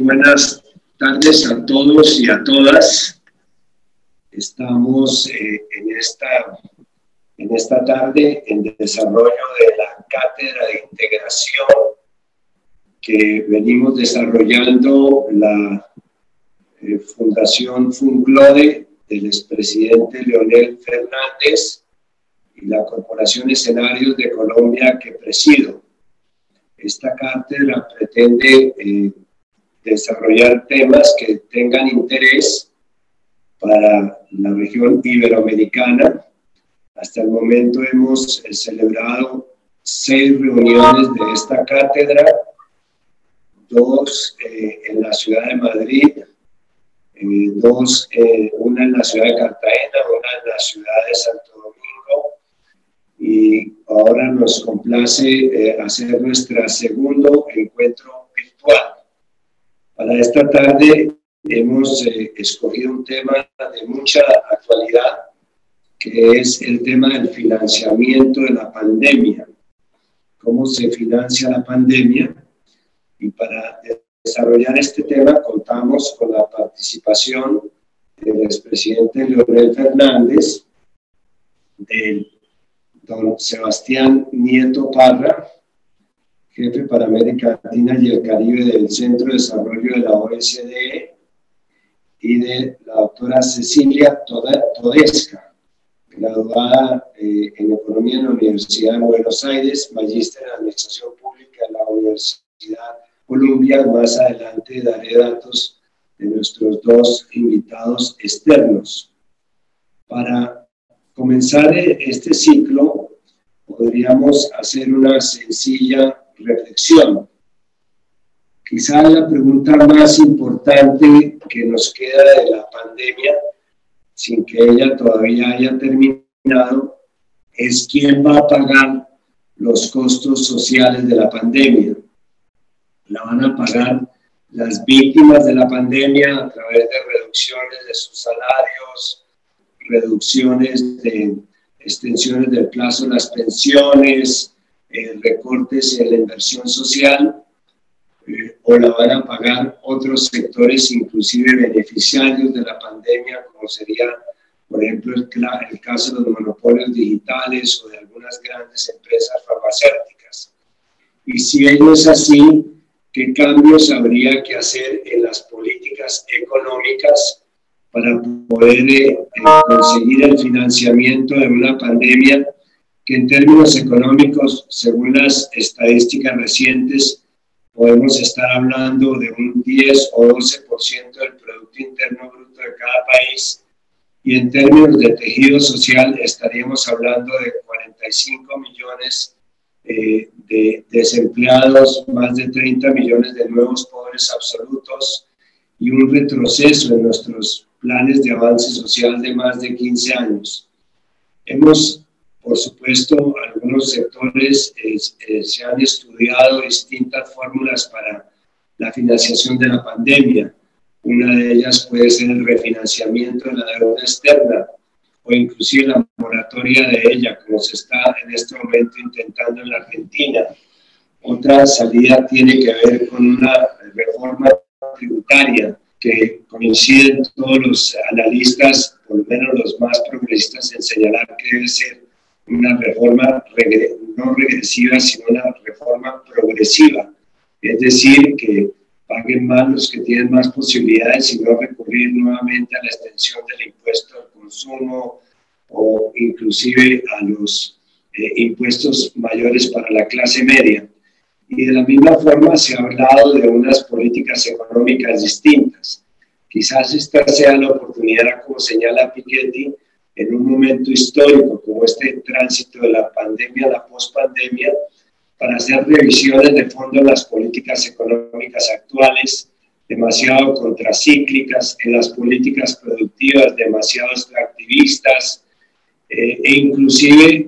buenas tardes a todos y a todas. Estamos en esta tarde en desarrollo de la Cátedra de Integración que venimos desarrollando la Fundación FUNCLODE del expresidente Leonel Fernández y la Corporación Escenarios de Colombia que presido. Esta cátedra pretende desarrollar temas que tengan interés para la región iberoamericana. Hasta el momento hemos celebrado 6 reuniones de esta cátedra, 2 en la ciudad de Madrid, una en la ciudad de Cartagena, una en la ciudad de Santo Domingo, y ahora nos complace hacer nuestro segundo encuentro virtual. Para esta tarde hemos escogido un tema de mucha actualidad, que es el tema del financiamiento de la pandemia. ¿Cómo se financia la pandemia? Y para desarrollar este tema contamos con la participación del expresidente Leonel Fernández, del don Sebastián Nieto Parra, jefe para América Latina y el Caribe del Centro de Desarrollo de la OSDE, y de la doctora Cecilia Todesca, graduada en Economía en la Universidad de Buenos Aires, magíster en Administración Pública en la Universidad Columbia. Más adelante daré datos de nuestros 2 invitados externos. Para comenzar este ciclo, podríamos hacer una sencilla reflexión. Quizá la pregunta más importante que nos queda de la pandemia, sin que ella todavía haya terminado, es quién va a pagar los costos sociales de la pandemia. ¿La van a pagar las víctimas de la pandemia a través de reducciones de sus salarios, reducciones de extensiones del plazo de las pensiones, recortes en la inversión social, o la van a pagar otros sectores, inclusive beneficiarios de la pandemia, como sería, por ejemplo, el caso de los monopolios digitales o de algunas grandes empresas farmacéuticas? Y si ello es así, ¿qué cambios habría que hacer en las políticas económicas para poder conseguir el financiamiento de una pandemia que en términos económicos, según las estadísticas recientes, podemos estar hablando de un 10 o 12% del Producto Interno Bruto de cada país, y en términos de tejido social estaríamos hablando de 45 millones de desempleados, más de 30 millones de nuevos pobres absolutos y un retroceso en nuestros planes de avance social de más de 15 años. Por supuesto, algunos sectores se han estudiado distintas fórmulas para la financiación de la pandemia. Una de ellas puede ser el refinanciamiento de la deuda externa o inclusive la moratoria de ella, como se está en este momento intentando en la Argentina. Otra salida tiene que ver con una reforma tributaria que coinciden todos los analistas, por lo menos los más progresistas, en señalar que debe ser una reforma no regresiva, sino una reforma progresiva. Es decir, que paguen más los que tienen más posibilidades y no recurrir nuevamente a la extensión del impuesto al consumo o inclusive a los impuestos mayores para la clase media. Y de la misma forma se ha hablado de unas políticas económicas distintas. Quizás esta sea la oportunidad, como señala Piketty, en un momento histórico como este tránsito de la pandemia a la pospandemia, para hacer revisiones de fondo en las políticas económicas actuales, demasiado contracíclicas, en las políticas productivas demasiado extractivistas, e inclusive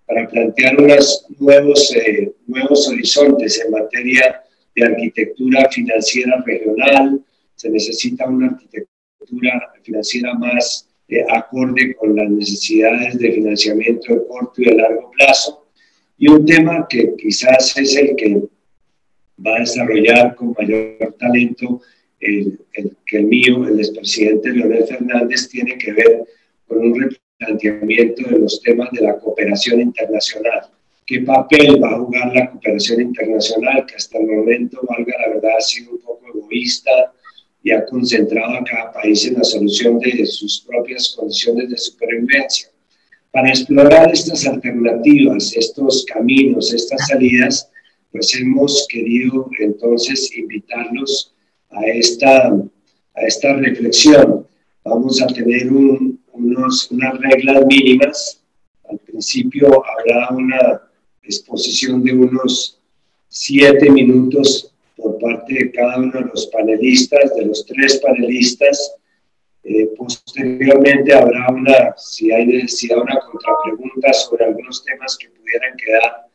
para plantear unos nuevos horizontes en materia de arquitectura financiera regional. Se necesita una arquitectura financiera más acorde con las necesidades de financiamiento de corto y de largo plazo. Y un tema que quizás es el que va a desarrollar con mayor talento que el mío, el expresidente Leonel Fernández, tiene que ver con un replanteamiento de los temas de la cooperación internacional. ¿Qué papel va a jugar la cooperación internacional, que hasta el momento, valga la verdad, ha sido un poco egoísta y ha concentrado a cada país en la solución de sus propias condiciones de supervivencia? Para explorar estas alternativas, estos caminos, estas salidas, pues hemos querido entonces invitarlos a esta reflexión. Vamos a tener unas reglas mínimas. Al principio habrá una exposición de unos 7 minutos por parte de cada uno de los panelistas, de los 3 panelistas. Posteriormente habrá si hay necesidad, una contrapregunta sobre algunos temas que pudieran quedar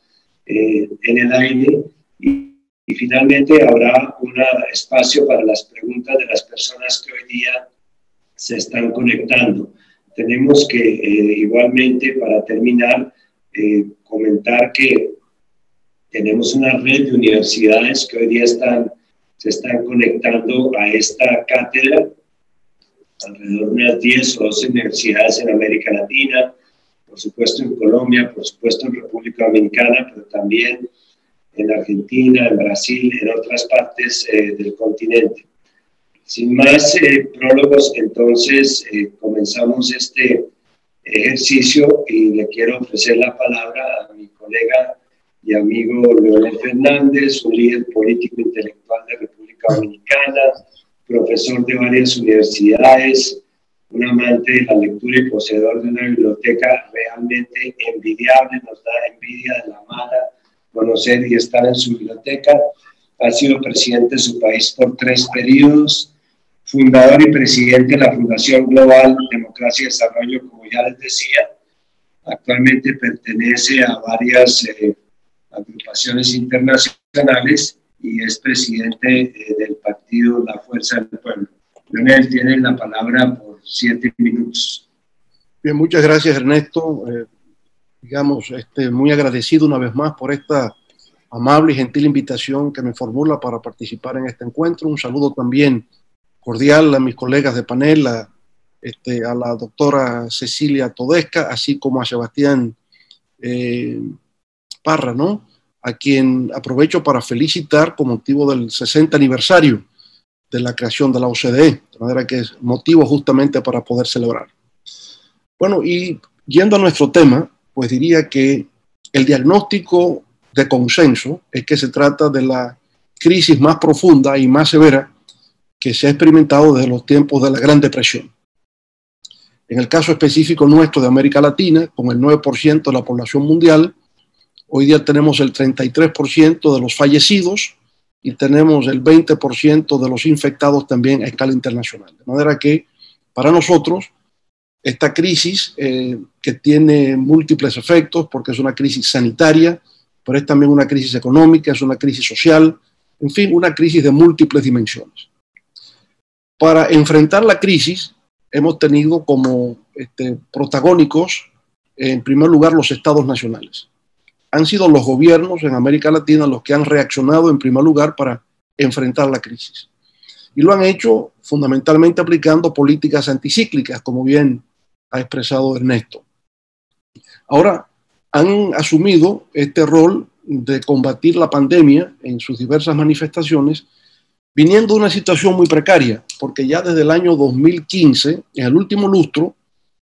en el aire, y finalmente habrá un espacio para las preguntas de las personas que hoy día se están conectando. Tenemos que igualmente, para terminar, comentar que tenemos una red de universidades que hoy día se están conectando a esta cátedra, alrededor de unas 10 o 12 universidades en América Latina, por supuesto en Colombia, por supuesto en República Dominicana, pero también en Argentina, en Brasil, en otras partes del continente. Sin más prólogos, entonces comenzamos este ejercicio y le quiero ofrecer la palabra a mi colega y amigo Leonel Fernández, un líder político intelectual de República Dominicana, profesor de varias universidades, un amante de la lectura y poseedor de una biblioteca realmente envidiable. Nos da envidia de la mala conocer y estar en su biblioteca. Ha sido presidente de su país por 3 periodos, fundador y presidente de la Fundación Global Democracia y Desarrollo, como ya les decía. Actualmente pertenece a varias agrupaciones internacionales y es presidente del partido La Fuerza del Pueblo. Leonel, tiene la palabra por 7 minutos. Bien, muchas gracias, Ernesto. Muy agradecido una vez más por esta amable y gentil invitación que me formula para participar en este encuentro. Un saludo también cordial a mis colegas de panel, a la doctora Cecilia Todesca, así como a Sebastián Parra, ¿no?, a quien aprovecho para felicitar con motivo del 60 aniversario de la creación de la OCDE, de manera que es motivo justamente para poder celebrar. Bueno, y yendo a nuestro tema, pues diría que el diagnóstico de consenso es que se trata de la crisis más profunda y más severa que se ha experimentado desde los tiempos de la Gran Depresión. En el caso específico nuestro de América Latina, con el 9% de la población mundial, hoy día tenemos el 33% de los fallecidos y tenemos el 20% de los infectados también a escala internacional. De manera que para nosotros esta crisis, que tiene múltiples efectos, porque es una crisis sanitaria, pero es también una crisis económica, es una crisis social, en fin, una crisis de múltiples dimensiones. Para enfrentar la crisis hemos tenido como protagónicos, en primer lugar, los estados nacionales. Han sido los gobiernos en América Latina los que han reaccionado en primer lugar para enfrentar la crisis. Y lo han hecho fundamentalmente aplicando políticas anticíclicas, como bien ha expresado Ernesto. Ahora han asumido este rol de combatir la pandemia en sus diversas manifestaciones, viniendo de una situación muy precaria, porque ya desde el año 2015, en el último lustro,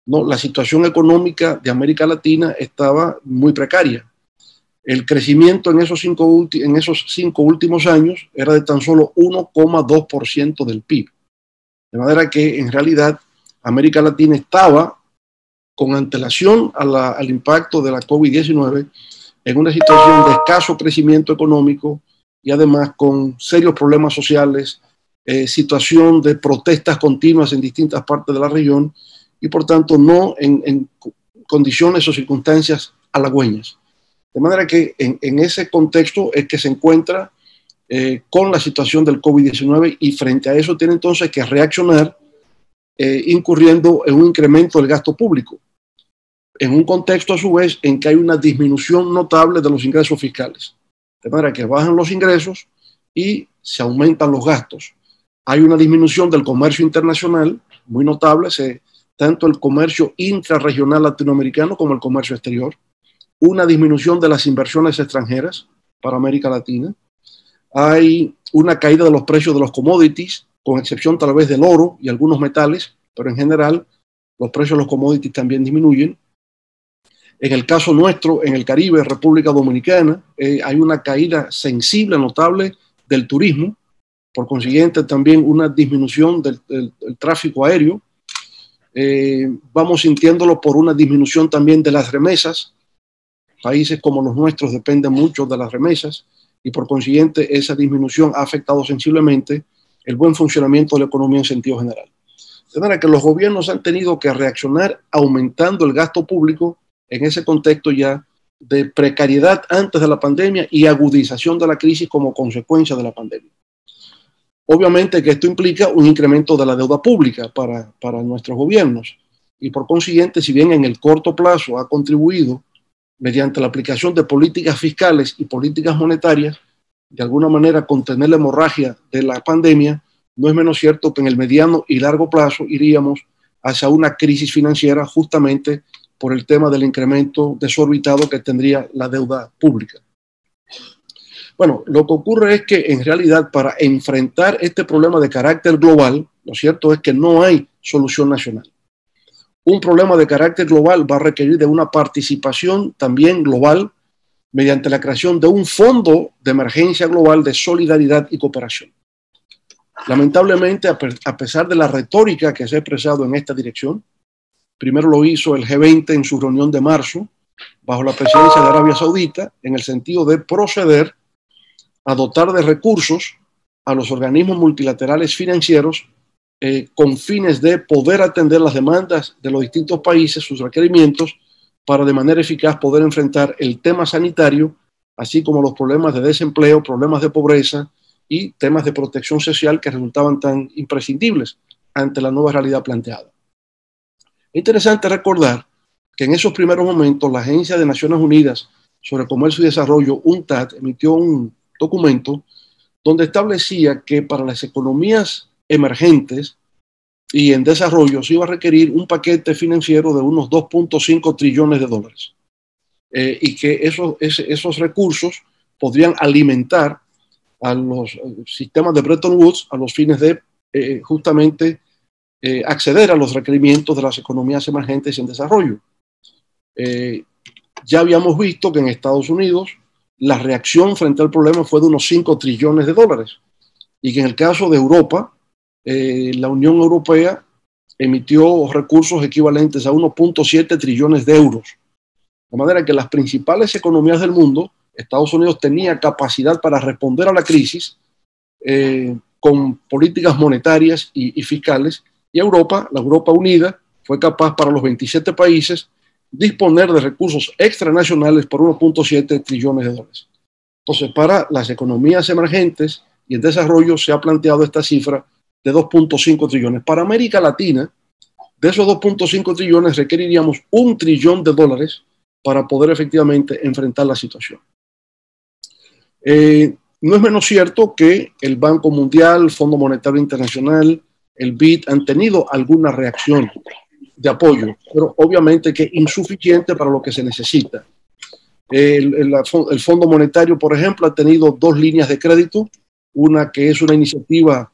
¿no?, la situación económica de América Latina estaba muy precaria. El crecimiento en esos 5 últimos años era de tan solo 1,2% del PIB. De manera que en realidad América Latina estaba con antelación al impacto de la COVID-19 en una situación de escaso crecimiento económico y además con serios problemas sociales, situación de protestas continuas en distintas partes de la región y por tanto no en condiciones o circunstancias halagüeñas. De manera que en ese contexto es que se encuentra con la situación del COVID-19 y frente a eso tiene entonces que reaccionar incurriendo en un incremento del gasto público, en un contexto a su vez en que hay una disminución notable de los ingresos fiscales. De manera que bajan los ingresos y se aumentan los gastos. Hay una disminución del comercio internacional muy notable, tanto el comercio intrarregional latinoamericano como el comercio exterior. Una disminución de las inversiones extranjeras para América Latina. Hay una caída de los precios de los commodities, con excepción tal vez del oro y algunos metales, pero en general los precios de los commodities también disminuyen. En el caso nuestro, en el Caribe, República Dominicana, hay una caída sensible, notable del turismo, por consiguiente también una disminución del tráfico aéreo. Vamos sintiéndolo por una disminución también de las remesas. Países como los nuestros dependen mucho de las remesas y por consiguiente esa disminución ha afectado sensiblemente el buen funcionamiento de la economía en sentido general. De manera que los gobiernos han tenido que reaccionar aumentando el gasto público en ese contexto ya de precariedad antes de la pandemia y agudización de la crisis como consecuencia de la pandemia. Obviamente que esto implica un incremento de la deuda pública para nuestros gobiernos y por consiguiente, si bien en el corto plazo ha contribuido mediante la aplicación de políticas fiscales y políticas monetarias, de alguna manera contener la hemorragia de la pandemia, no es menos cierto que en el mediano y largo plazo iríamos hacia una crisis financiera justamente por el tema del incremento desorbitado que tendría la deuda pública. Bueno, lo que ocurre es que en realidad para enfrentar este problema de carácter global, lo cierto es que no hay solución nacional. Un problema de carácter global va a requerir de una participación también global mediante la creación de un fondo de emergencia global de solidaridad y cooperación. Lamentablemente, a pesar de la retórica que se ha expresado en esta dirección, primero lo hizo el G20 en su reunión de marzo, bajo la presidencia de Arabia Saudita, en el sentido de proceder a dotar de recursos a los organismos multilaterales financieros con fines de poder atender las demandas de los distintos países, sus requerimientos, para de manera eficaz poder enfrentar el tema sanitario, así como los problemas de desempleo, problemas de pobreza y temas de protección social que resultaban tan imprescindibles ante la nueva realidad planteada. Es interesante recordar que en esos primeros momentos la Agencia de Naciones Unidas sobre Comercio y Desarrollo, UNCTAD, emitió un documento donde establecía que para las economías emergentes y en desarrollo se iba a requerir un paquete financiero de unos 2.5 trillones de dólares y que esos recursos podrían alimentar a los sistemas de Bretton Woods a los fines de justamente acceder a los requerimientos de las economías emergentes y en desarrollo. Ya habíamos visto que en Estados Unidos la reacción frente al problema fue de unos 5 trillones de dólares y que en el caso de Europa, la Unión Europea emitió recursos equivalentes a 1.7 trillones de euros. De manera que las principales economías del mundo, Estados Unidos tenía capacidad para responder a la crisis con políticas monetarias y fiscales, y Europa, la Europa Unida, fue capaz para los 27 países disponer de recursos extranacionales por 1.7 trillones de dólares. Entonces, para las economías emergentes y en desarrollo se ha planteado esta cifra de 2.5 trillones. Para América Latina, de esos 2.5 trillones requeriríamos 1 trillón de dólares para poder efectivamente enfrentar la situación. No es menos cierto que el Banco Mundial, Fondo Monetario Internacional, el BID han tenido alguna reacción de apoyo, pero obviamente que insuficiente para lo que se necesita. El Fondo Monetario, por ejemplo, ha tenido 2 líneas de crédito, una que es una iniciativa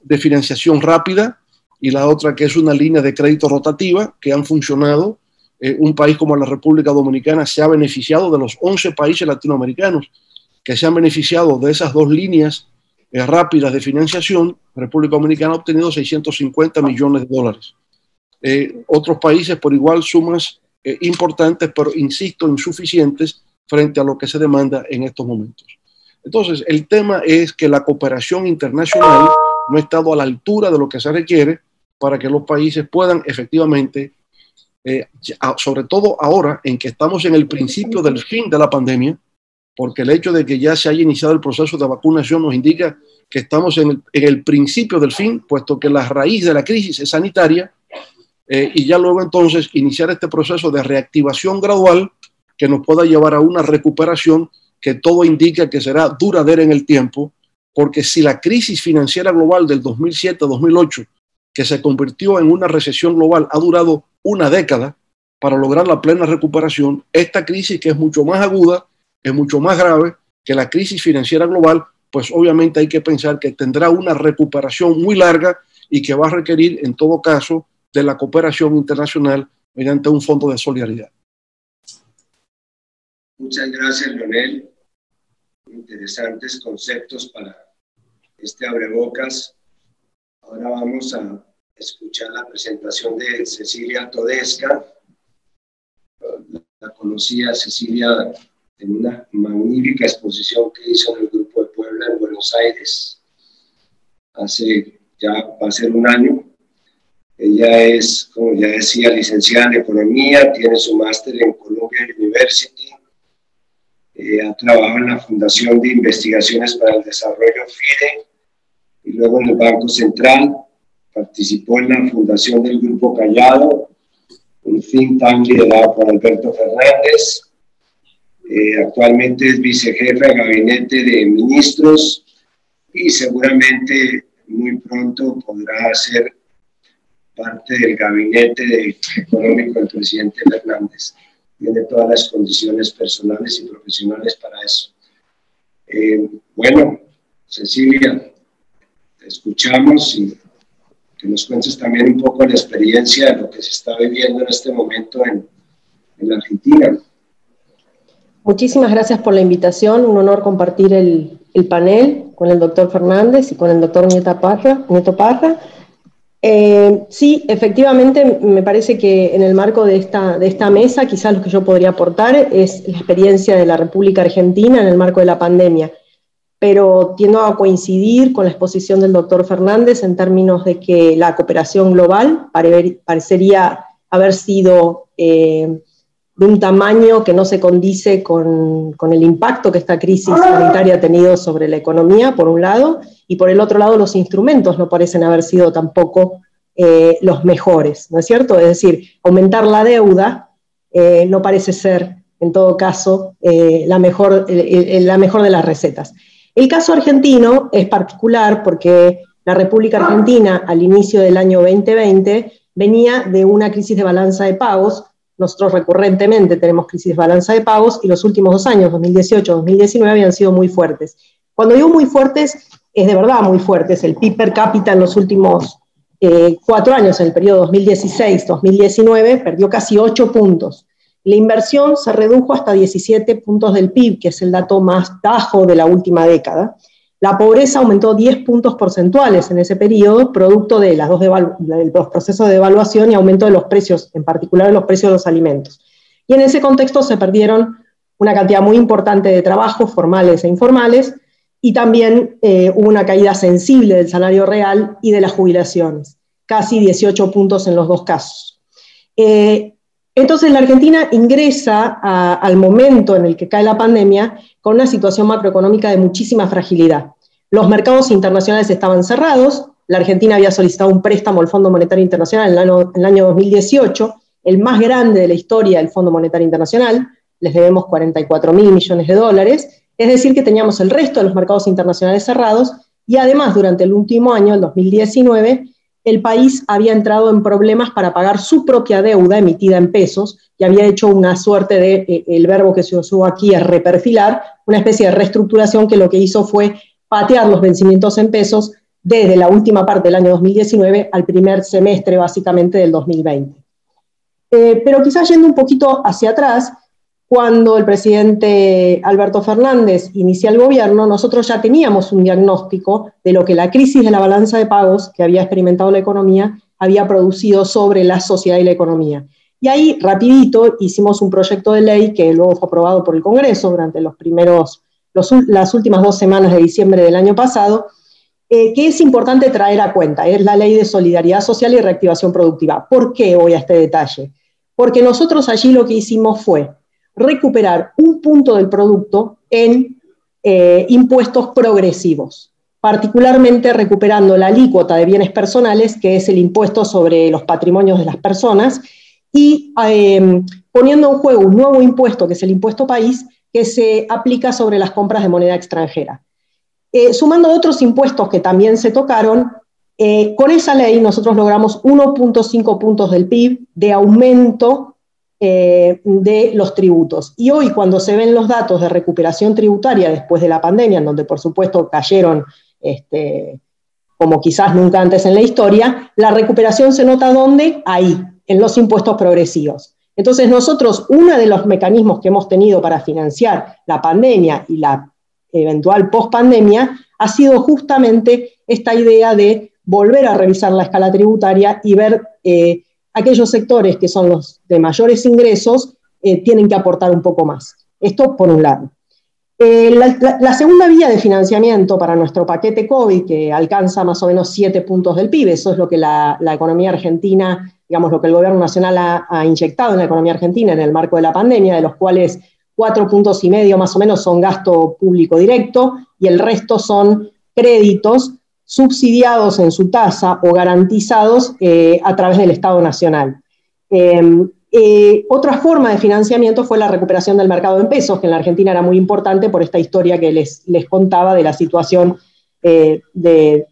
de financiación rápida y la otra que es una línea de crédito rotativa que han funcionado. Un país como la República Dominicana se ha beneficiado de los 11 países latinoamericanos que se han beneficiado de esas 2 líneas rápidas de financiación. La República Dominicana ha obtenido 650 millones de dólares. Otros países por igual sumas importantes, pero insisto, insuficientes frente a lo que se demanda en estos momentos. Entonces, el tema es que la cooperación internacional no ha estado a la altura de lo que se requiere para que los países puedan efectivamente, sobre todo ahora en que estamos en el principio del fin de la pandemia, porque el hecho de que ya se haya iniciado el proceso de vacunación nos indica que estamos en el principio del fin, puesto que la raíz de la crisis es sanitaria, y ya luego entonces iniciar este proceso de reactivación gradual que nos pueda llevar a una recuperación que todo indica que será duradera en el tiempo, porque si la crisis financiera global del 2007-2008, que se convirtió en una recesión global, ha durado una década para lograr la plena recuperación, esta crisis, que es mucho más aguda, es mucho más grave que la crisis financiera global, pues obviamente hay que pensar que tendrá una recuperación muy larga y que va a requerir, en todo caso, de la cooperación internacional mediante un fondo de solidaridad. Muchas gracias, Leonel. Interesantes conceptos para este abrebocas. Ahora vamos a escuchar la presentación de Cecilia Todesca. La conocí a Cecilia en una magnífica exposición que hizo en el Grupo de Puebla en Buenos Aires hace ya va a ser un año. Ella es, como ya decía, licenciada en Economía, tiene su máster en Columbia University, ha trabajado en la Fundación de Investigaciones para el Desarrollo FIDE y luego en el Banco Central. Participó en la fundación del Grupo Callado, un think tank liderado por Alberto Fernández. Actualmente es vicejefe de gabinete de ministros y seguramente muy pronto podrá ser parte del gabinete económico del presidente Fernández. Tiene todas las condiciones personales y profesionales para eso. Bueno, Cecilia, te escuchamos y que nos cuentes también un poco la experiencia de lo que se está viviendo en este momento en la Argentina. Muchísimas gracias por la invitación, un honor compartir el panel con el doctor Fernández y con el doctor Nieto Parra. Sí, efectivamente, me parece que en el marco de esta mesa, quizás lo que yo podría aportar es la experiencia de la República Argentina en el marco de la pandemia, pero tiendo a coincidir con la exposición del doctor Fernández en términos de que la cooperación global parecería haber sido de un tamaño que no se condice con el impacto que esta crisis sanitaria ha tenido sobre la economía, por un lado, y por el otro lado los instrumentos no parecen haber sido tampoco los mejores, ¿no es cierto? Es decir, aumentar la deuda no parece ser, en todo caso, la mejor de las recetas. El caso argentino es particular porque la República Argentina, al inicio del año 2020, venía de una crisis de balanza de pagos. Nosotros recurrentemente tenemos crisis de balanza de pagos y los últimos 2 años, 2018-2019, habían sido muy fuertes. Cuando digo muy fuertes, es de verdad muy fuertes. El PIB per cápita en los últimos 4 años, en el periodo 2016-2019, perdió casi 8 puntos. La inversión se redujo hasta 17 puntos del PIB, que es el dato más bajo de la última década. La pobreza aumentó 10 puntos porcentuales en ese periodo, producto de los procesos de devaluación y aumento de los precios, en particular de los precios de los alimentos. Y en ese contexto se perdieron una cantidad muy importante de trabajos formales e informales, y también hubo una caída sensible del salario real y de las jubilaciones, casi 18 puntos en los dos casos. Entonces la Argentina ingresa al momento en el que cae la pandemia con una situación macroeconómica de muchísima fragilidad. Los mercados internacionales estaban cerrados, la Argentina había solicitado un préstamo al Fondo Monetario Internacional en el año 2018, el más grande de la historia del Fondo Monetario Internacional, les debemos 44.000 millones de dólares, es decir que teníamos el resto de los mercados internacionales cerrados, y además durante el último año, el 2019, el país había entrado en problemas para pagar su propia deuda emitida en pesos y había hecho una suerte de, el verbo que se usó aquí es reperfilar, una especie de reestructuración que lo que hizo fue patear los vencimientos en pesos desde la última parte del año 2019 al primer semestre básicamente del 2020. Pero quizás yendo un poquito hacia atrás, cuando el presidente Alberto Fernández inicia el gobierno, nosotros ya teníamos un diagnóstico de lo que la crisis de la balanza de pagos que había experimentado la economía había producido sobre la sociedad y la economía. Y ahí, rapidito, hicimos un proyecto de ley que luego fue aprobado por el Congreso durante las últimas 2 semanas de diciembre del año pasado, que es importante traer a cuenta, es la Ley de Solidaridad Social y Reactivación Productiva. ¿Por qué voy a este detalle? Porque nosotros allí lo que hicimos fue recuperar un punto del producto en impuestos progresivos, particularmente recuperando la alícuota de bienes personales, que es el impuesto sobre los patrimonios de las personas, y poniendo en juego un nuevo impuesto, que es el impuesto país, que se aplica sobre las compras de moneda extranjera. sumando otros impuestos que también se tocaron, con esa ley nosotros logramos 1.5 puntos del PIB de aumento de los tributos. Y hoy, cuando se ven los datos de recuperación tributaria después de la pandemia, en donde por supuesto cayeron como quizás nunca antes en la historia, la recuperación se nota ¿dónde? Ahí, en los impuestos progresivos. Entonces nosotros, uno de los mecanismos que hemos tenido para financiar la pandemia y la eventual post-pandemia ha sido justamente esta idea de volver a revisar la escala tributaria y ver aquellos sectores que son los de mayores ingresos tienen que aportar un poco más. Esto por un lado. La segunda vía de financiamiento para nuestro paquete COVID, que alcanza más o menos 7 puntos del PIB, eso es lo que la economía argentina, digamos, lo que el gobierno nacional ha inyectado en la economía argentina en el marco de la pandemia, de los cuales 4,5 puntos más o menos son gasto público directo, y el resto son créditos subsidiados en su tasa o garantizados a través del Estado Nacional. Otra forma de financiamiento fue la recuperación del mercado en pesos, que en la Argentina era muy importante por esta historia que les contaba de la situación de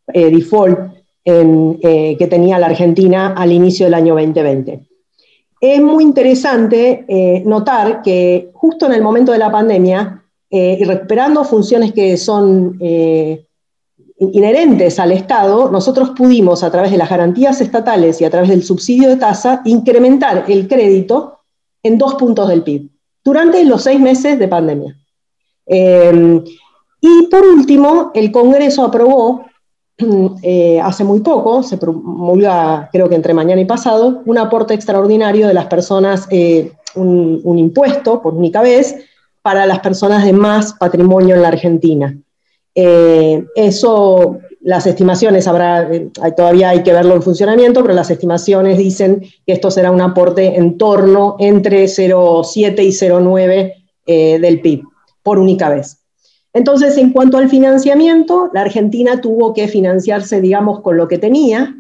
default que tenía la Argentina al inicio del año 2020. Es muy interesante notar que justo en el momento de la pandemia, y recuperando funciones que son inherentes al Estado, nosotros pudimos, a través de las garantías estatales y a través del subsidio de tasa, incrementar el crédito en 2 puntos del PIB, durante los 6 meses de pandemia. Y por último, el Congreso aprobó, hace muy poco, se promulgó, creo que entre mañana y pasado, un aporte extraordinario de las personas, un impuesto por única vez, para las personas de más patrimonio en la Argentina. Eso, las estimaciones, todavía hay que verlo en funcionamiento, pero las estimaciones dicen que esto será un aporte en torno entre 0,7 y 0,9 del PIB, por única vez. Entonces, en cuanto al financiamiento, la Argentina tuvo que financiarse, digamos, con lo que tenía.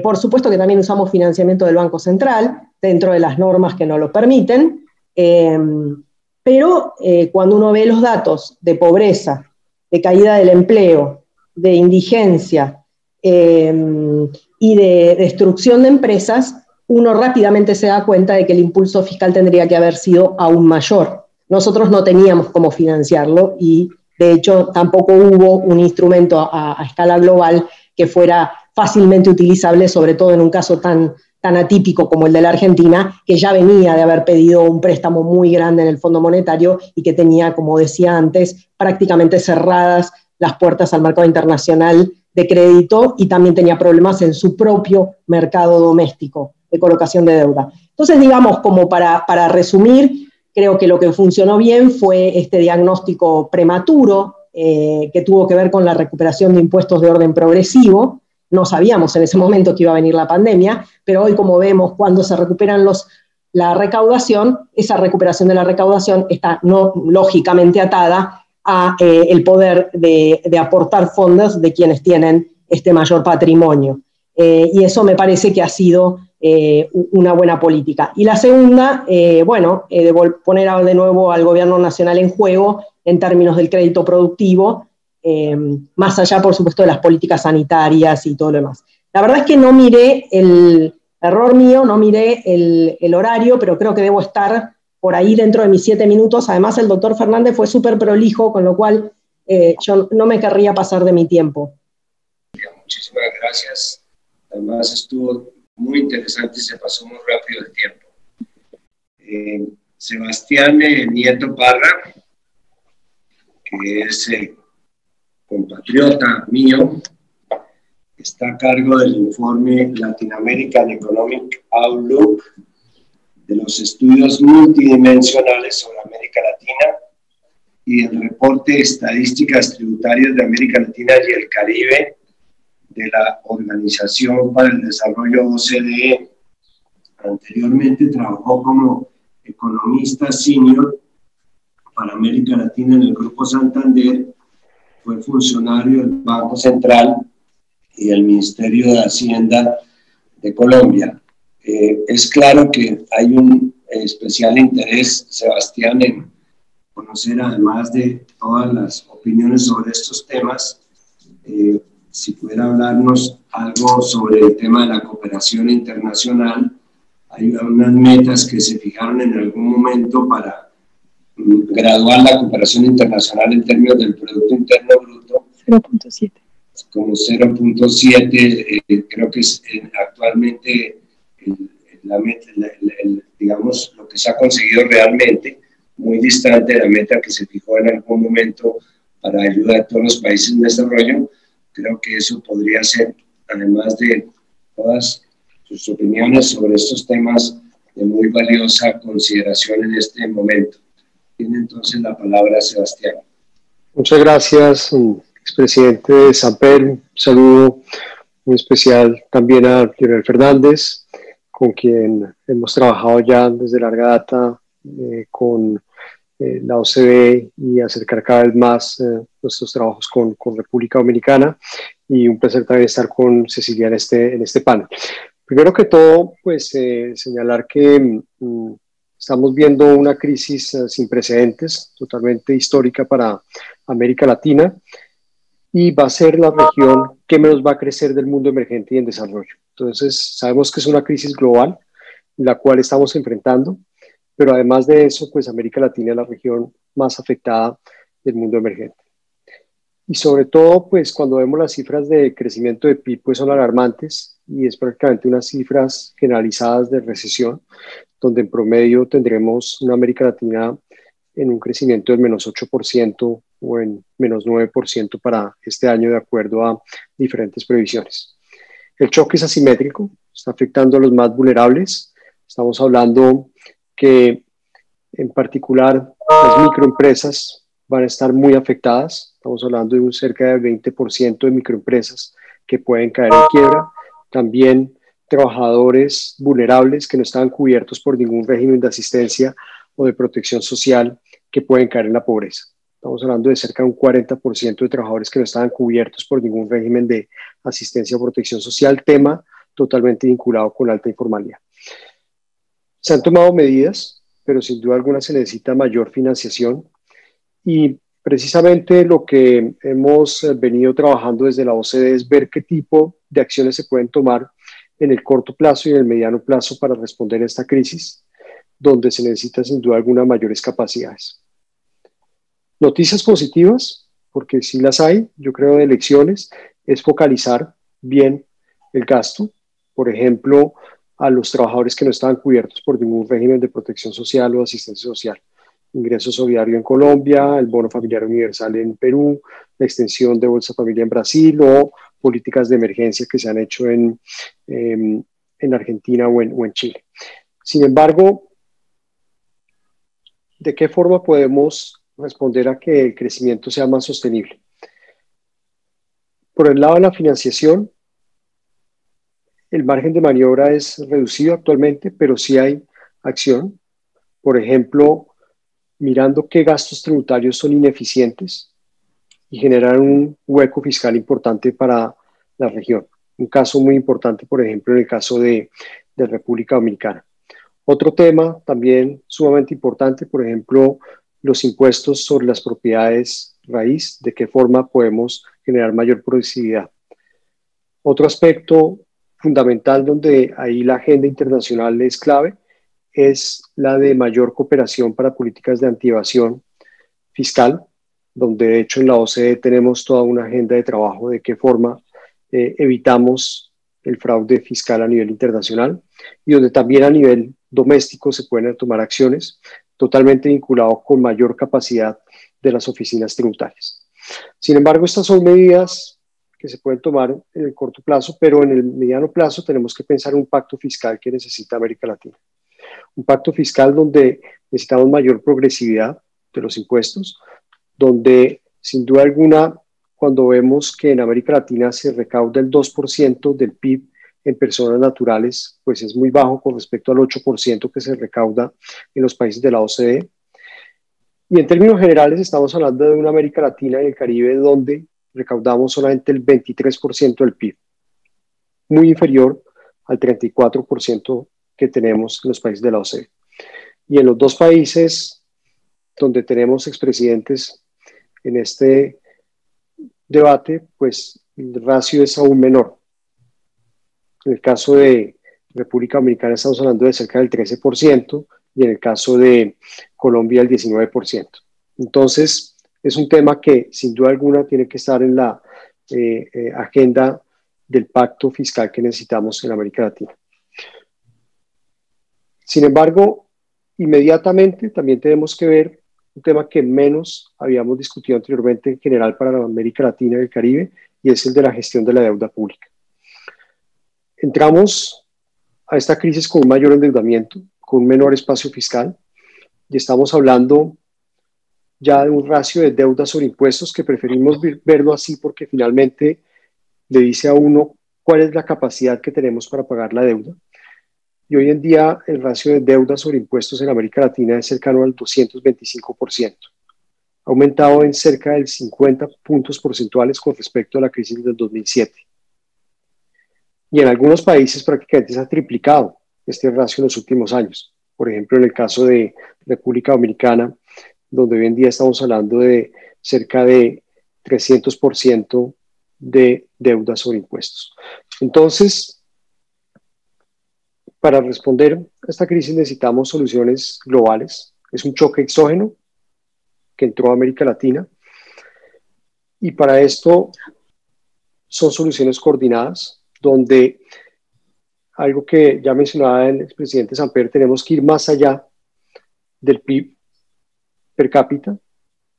Por supuesto que también usamos financiamiento del Banco Central, dentro de las normas que nos lo permiten, pero cuando uno ve los datos de pobreza, de caída del empleo, de indigencia y de destrucción de empresas, uno rápidamente se da cuenta de que el impulso fiscal tendría que haber sido aún mayor. Nosotros no teníamos cómo financiarlo y, de hecho, tampoco hubo un instrumento a escala global que fuera fácilmente utilizable, sobre todo en un caso tan atípico como el de la Argentina, que ya venía de haber pedido un préstamo muy grande en el Fondo Monetario y que tenía, como decía antes, prácticamente cerradas las puertas al mercado internacional de crédito y también tenía problemas en su propio mercado doméstico de colocación de deuda. Entonces, digamos, como para resumir, creo que lo que funcionó bien fue este diagnóstico prematuro que tuvo que ver con la recuperación de impuestos de orden progresivo. No sabíamos en ese momento que iba a venir la pandemia, pero hoy, como vemos, cuando se recuperan la recaudación, esa recuperación de la recaudación está lógicamente atada a el poder de aportar fondos de quienes tienen este mayor patrimonio. Y eso me parece que ha sido una buena política. Y la segunda, de poner de nuevo al gobierno nacional en juego en términos del crédito productivo, más allá, por supuesto, de las políticas sanitarias y todo lo demás. La verdad es que no miré error mío, no miré el horario, pero creo que debo estar por ahí dentro de mis 7 minutos. Además, el doctor Fernández fue súper prolijo, con lo cual yo no me querría pasar de mi tiempo. Muchísimas gracias. Además, estuvo muy interesante y se pasó muy rápido el tiempo. Sebastián Nieto Parra, que es compatriota mío, está a cargo del informe Latin American Economic Outlook, de los estudios multidimensionales sobre América Latina y el reporte de estadísticas tributarias de América Latina y el Caribe de la Organización para el Desarrollo OCDE. Anteriormente trabajó como economista senior para América Latina en el Grupo Santander, fue funcionario del Banco Central y del Ministerio de Hacienda de Colombia. Es claro que hay un especial interés, Sebastián, en conocer, además de todas las opiniones sobre estos temas. Si pudiera hablarnos algo sobre el tema de la cooperación internacional. Hay unas metas que se fijaron en algún momento para graduar la cooperación internacional en términos del Producto Interno Bruto. 0.7. Como 0.7, creo que es actualmente la meta, digamos, lo que se ha conseguido realmente, muy distante de la meta que se fijó en algún momento para ayudar a todos los países en desarrollo. Creo que eso podría ser, además de todas sus opiniones sobre estos temas, de muy valiosa consideración en este momento. Tiene entonces la palabra Sebastián. Muchas gracias, expresidente de Samper. Un saludo muy especial también a Leonel Fernández, con quien hemos trabajado ya desde larga data con la OCDE y acercar cada vez más nuestros trabajos con República Dominicana, y un placer también estar con Cecilia en este panel. Primero que todo, pues señalar que estamos viendo una crisis sin precedentes, totalmente histórica para América Latina, y va a ser la región que menos va a crecer del mundo emergente y en desarrollo. Entonces, sabemos que es una crisis global, la cual estamos enfrentando, pero además de eso, pues América Latina es la región más afectada del mundo emergente. Y sobre todo, pues cuando vemos las cifras de crecimiento de PIB, pues son alarmantes, y es prácticamente unas cifras generalizadas de recesión, donde en promedio tendremos una América Latina en un crecimiento del menos 8% o en menos 9% para este año, de acuerdo a diferentes previsiones. El choque es asimétrico, está afectando a los más vulnerables. Estamos hablando que en particular las microempresas van a estar muy afectadas. Estamos hablando de un cerca del 20% de microempresas que pueden caer en quiebra. También trabajadores vulnerables que no están cubiertos por ningún régimen de asistencia o de protección social, que pueden caer en la pobreza. Estamos hablando de cerca de un 40% de trabajadores que no estaban cubiertos por ningún régimen de asistencia o protección social, tema totalmente vinculado con la alta informalidad. Se han tomado medidas, pero sin duda alguna se necesita mayor financiación, y precisamente lo que hemos venido trabajando desde la OCDE es ver qué tipo de acciones se pueden tomar en el corto plazo y en el mediano plazo para responder a esta crisis, donde se necesita sin duda alguna mayores capacidades. Noticias positivas, porque sí las hay, yo creo, de elecciones, es focalizar bien el gasto. Por ejemplo, a los trabajadores que no estaban cubiertos por ningún régimen de protección social o asistencia social. Ingreso solidario en Colombia, el bono familiar universal en Perú, la extensión de Bolsa Familia en Brasil, o políticas de emergencia que se han hecho en Argentina o en Chile. Sin embargo, ¿de qué forma podemos responder a que el crecimiento sea más sostenible? Por el lado de la financiación, el margen de maniobra es reducido actualmente, pero sí hay acción. Por ejemplo, mirando qué gastos tributarios son ineficientes y generar un hueco fiscal importante para la región. Un caso muy importante, por ejemplo, en el caso de República Dominicana. Otro tema también sumamente importante, por ejemplo, los impuestos sobre las propiedades raíz, de qué forma podemos generar mayor progresividad. Otro aspecto fundamental donde ahí la agenda internacional es clave es la de mayor cooperación para políticas de antievasión fiscal, donde de hecho en la OCDE tenemos toda una agenda de trabajo de qué forma evitamos el fraude fiscal a nivel internacional, y donde también a nivel doméstico se pueden tomar acciones totalmente vinculadas con mayor capacidad de las oficinas tributarias. Sin embargo, estas son medidas que se pueden tomar en el corto plazo, pero en el mediano plazo tenemos que pensar en un pacto fiscal que necesita América Latina. Un pacto fiscal donde necesitamos mayor progresividad de los impuestos, donde sin duda alguna, cuando vemos que en América Latina se recauda el 2% del PIB en personas naturales, pues es muy bajo con respecto al 8% que se recauda en los países de la OCDE. Y en términos generales estamos hablando de una América Latina y el Caribe donde recaudamos solamente el 23% del PIB, muy inferior al 34% que tenemos en los países de la OCDE. Y en los dos países donde tenemos expresidentes en este debate, pues el ratio es aún menor. En el caso de República Dominicana estamos hablando de cerca del 13% y en el caso de Colombia el 19%. Entonces, es un tema que sin duda alguna tiene que estar en la agenda del pacto fiscal que necesitamos en América Latina. Sin embargo, inmediatamente también tenemos que ver un tema que menos habíamos discutido anteriormente en general para la América Latina y el Caribe, y es el de la gestión de la deuda pública. Entramos a esta crisis con un mayor endeudamiento, con un menor espacio fiscal, y estamos hablando ya de un ratio de deuda sobre impuestos que preferimos verlo así porque finalmente le dice a uno cuál es la capacidad que tenemos para pagar la deuda. Y hoy en día el ratio de deuda sobre impuestos en América Latina es cercano al 225%. Ha aumentado en cerca del 50 puntos porcentuales con respecto a la crisis del 2007. Y en algunos países prácticamente se ha triplicado este ratio en los últimos años. Por ejemplo, en el caso de República Dominicana, donde hoy en día estamos hablando de cerca de 300% de deuda sobre impuestos. Entonces, para responder a esta crisis necesitamos soluciones globales. Es un choque exógeno que entró a América Latina y para esto son soluciones coordinadas, donde algo que ya mencionaba el expresidente Samper, tenemos que ir más allá del PIB per cápita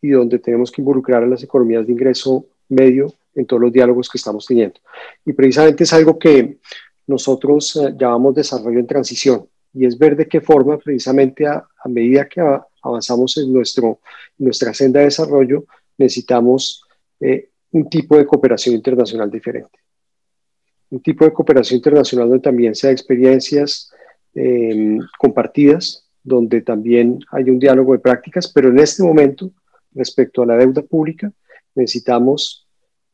y donde tenemos que involucrar a las economías de ingreso medio en todos los diálogos que estamos teniendo. Y precisamente es algo que nosotros llamamos desarrollo en transición, y es ver de qué forma precisamente a medida que avanzamos en nuestra senda de desarrollo necesitamos un tipo de cooperación internacional diferente. Un tipo de cooperación internacional donde también sea experiencias compartidas, donde también hay un diálogo de prácticas, pero en este momento, respecto a la deuda pública, necesitamos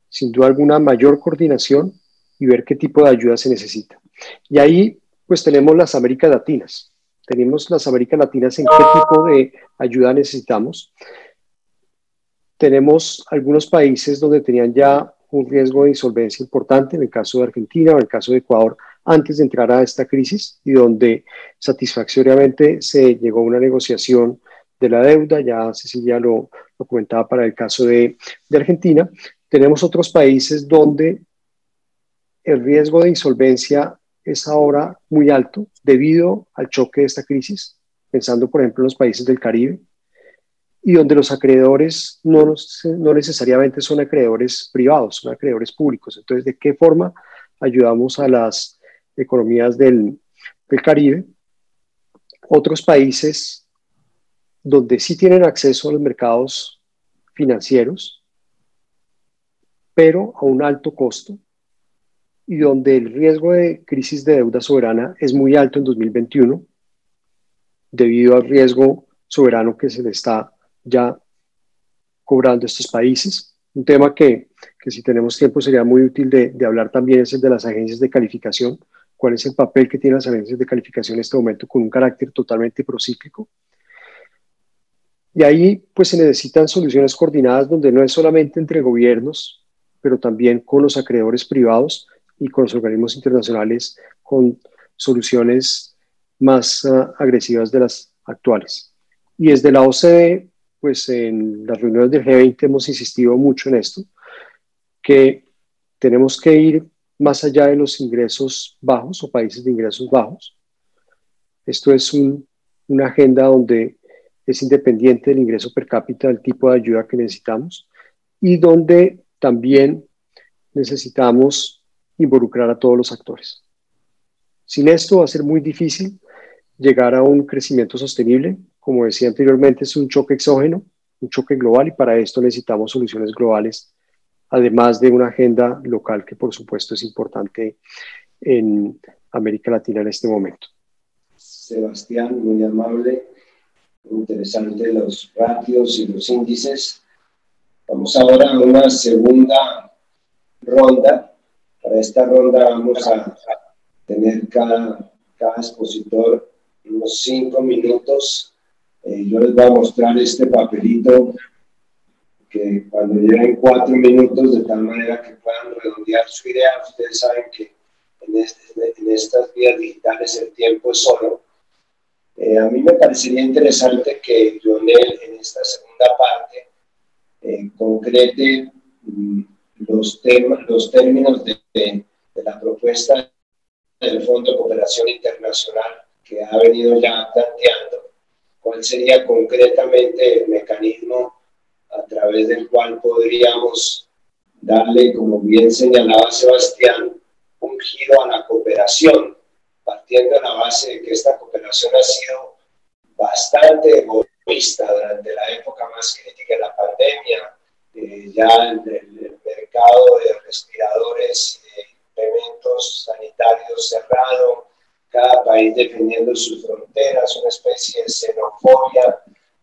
sin duda alguna mayor coordinación y ver qué tipo de ayuda se necesita. Y ahí pues tenemos las Américas Latinas. Tenemos las Américas Latinas en qué tipo de ayuda necesitamos. Tenemos algunos países donde tenían ya un riesgo de insolvencia importante, en el caso de Argentina o en el caso de Ecuador, antes de entrar a esta crisis, y donde satisfactoriamente se llegó a una negociación de la deuda. Ya Cecilia lo comentaba para el caso de Argentina. Tenemos otros países donde el riesgo de insolvencia es ahora muy alto debido al choque de esta crisis, pensando por ejemplo en los países del Caribe, y donde los acreedores no necesariamente son acreedores privados, son acreedores públicos. Entonces, ¿de qué forma ayudamos a las economías del Caribe? Otros países donde sí tienen acceso a los mercados financieros, pero a un alto costo, y donde el riesgo de crisis de deuda soberana es muy alto en 2021, debido al riesgo soberano que se le está ya cobrando a estos países. Un tema que si tenemos tiempo sería muy útil de hablar también es el de las agencias de calificación. ¿Cuál es el papel que tienen las agencias de calificación en este momento con un carácter totalmente procíclico? Y ahí pues se necesitan soluciones coordinadas donde no es solamente entre gobiernos, pero también con los acreedores privados y con los organismos internacionales, con soluciones más agresivas de las actuales. Y desde la OCDE, pues en las reuniones del G20 hemos insistido mucho en esto, que tenemos que ir más allá de los ingresos bajos o países de ingresos bajos. Esto es una agenda donde es independiente del ingreso per cápita, del tipo de ayuda que necesitamos, y donde también necesitamos involucrar a todos los actores. Sin esto va a ser muy difícil llegar a un crecimiento sostenible. Como decía anteriormente, es un choque exógeno, un choque global, y para esto necesitamos soluciones globales, además de una agenda local que por supuesto es importante en América Latina en este momento. Sebastián, muy amable, muy interesante los ratios y los índices. Vamos ahora a una segunda ronda. Para esta ronda vamos a tener cada expositor unos 5 minutos. Yo les voy a mostrar este papelito que cuando lleguen 4 minutos, de tal manera que puedan redondear su idea. Ustedes saben que en estas vías digitales el tiempo es oro. A mí me parecería interesante que Lionel en esta segunda parte concrete los términos de la propuesta del Fondo de Cooperación Internacional que ha venido ya planteando. ¿Cuál sería concretamente el mecanismo a través del cual podríamos darle, como bien señalaba Sebastián, un giro a la cooperación, partiendo de la base de que esta cooperación ha sido bastante egoísta durante la época más crítica de la pandemia, ya el mercado de respiradores y elementos sanitarios cerrado, cada país defendiendo sus fronteras, una especie de xenofobia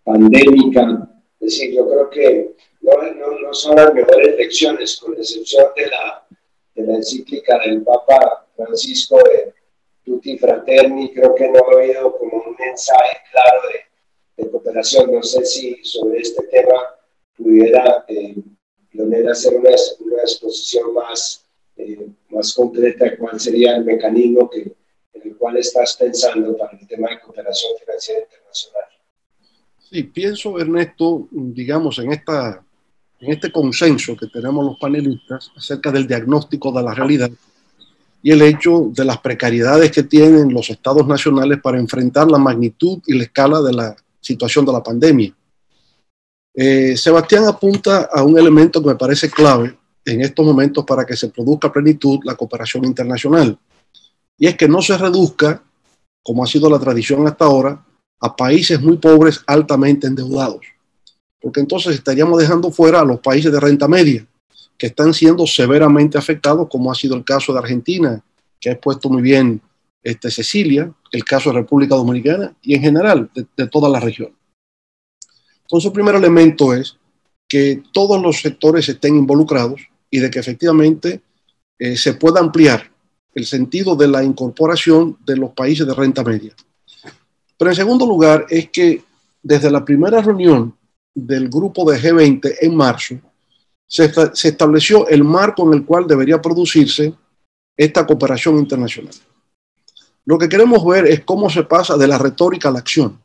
pandémica. Es decir, yo creo que no son las mejores lecciones, con excepción de la encíclica del Papa Francisco de Tutti Fraterni. Creo que no ha habido como un mensaje claro de cooperación. No sé si sobre este tema pudiera Lionel hacer una exposición más concreta de cuál sería el mecanismo en el cual estás pensando para el tema de cooperación financiera internacional. Sí, pienso, Ernesto, digamos, en este consenso que tenemos los panelistas acerca del diagnóstico de la realidad y el hecho de las precariedades que tienen los estados nacionales para enfrentar la magnitud y la escala de la situación de la pandemia. Sebastián apunta a un elemento que me parece clave en estos momentos para que se produzca a plenitud la cooperación internacional, y es que no se reduzca, como ha sido la tradición hasta ahora, a países muy pobres altamente endeudados, porque entonces estaríamos dejando fuera a los países de renta media, que están siendo severamente afectados, como ha sido el caso de Argentina, que ha expuesto muy bien Cecilia, el caso de República Dominicana y en general de toda la región. Entonces, el primer elemento es que todos los sectores estén involucrados y de que efectivamente se pueda ampliar el sentido de la incorporación de los países de renta media. Pero en segundo lugar es que desde la primera reunión del grupo de G20 en marzo se estableció el marco en el cual debería producirse esta cooperación internacional. Lo que queremos ver es cómo se pasa de la retórica a la acción.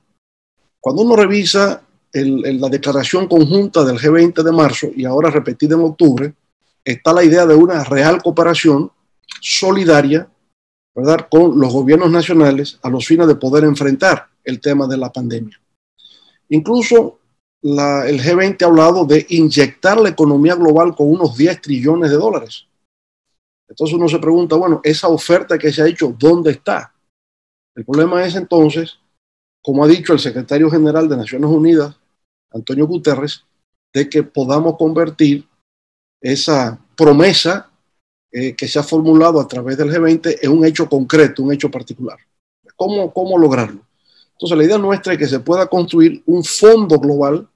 Cuando uno revisa la declaración conjunta del G20 de marzo y ahora repetida en octubre, está la idea de una real cooperación solidaria, ¿verdad?, con los gobiernos nacionales a los fines de poder enfrentar el tema de la pandemia. Incluso el G20 ha hablado de inyectar la economía global con unos 10 trillones de dólares. Entonces uno se pregunta, bueno, esa oferta que se ha hecho, ¿dónde está? El problema es entonces, como ha dicho el secretario general de Naciones Unidas, Antonio Guterres, de que podamos convertir esa promesa que se ha formulado a través del G20 en un hecho concreto, un hecho particular. ¿Cómo lograrlo? Entonces la idea nuestra es que se pueda construir un fondo global,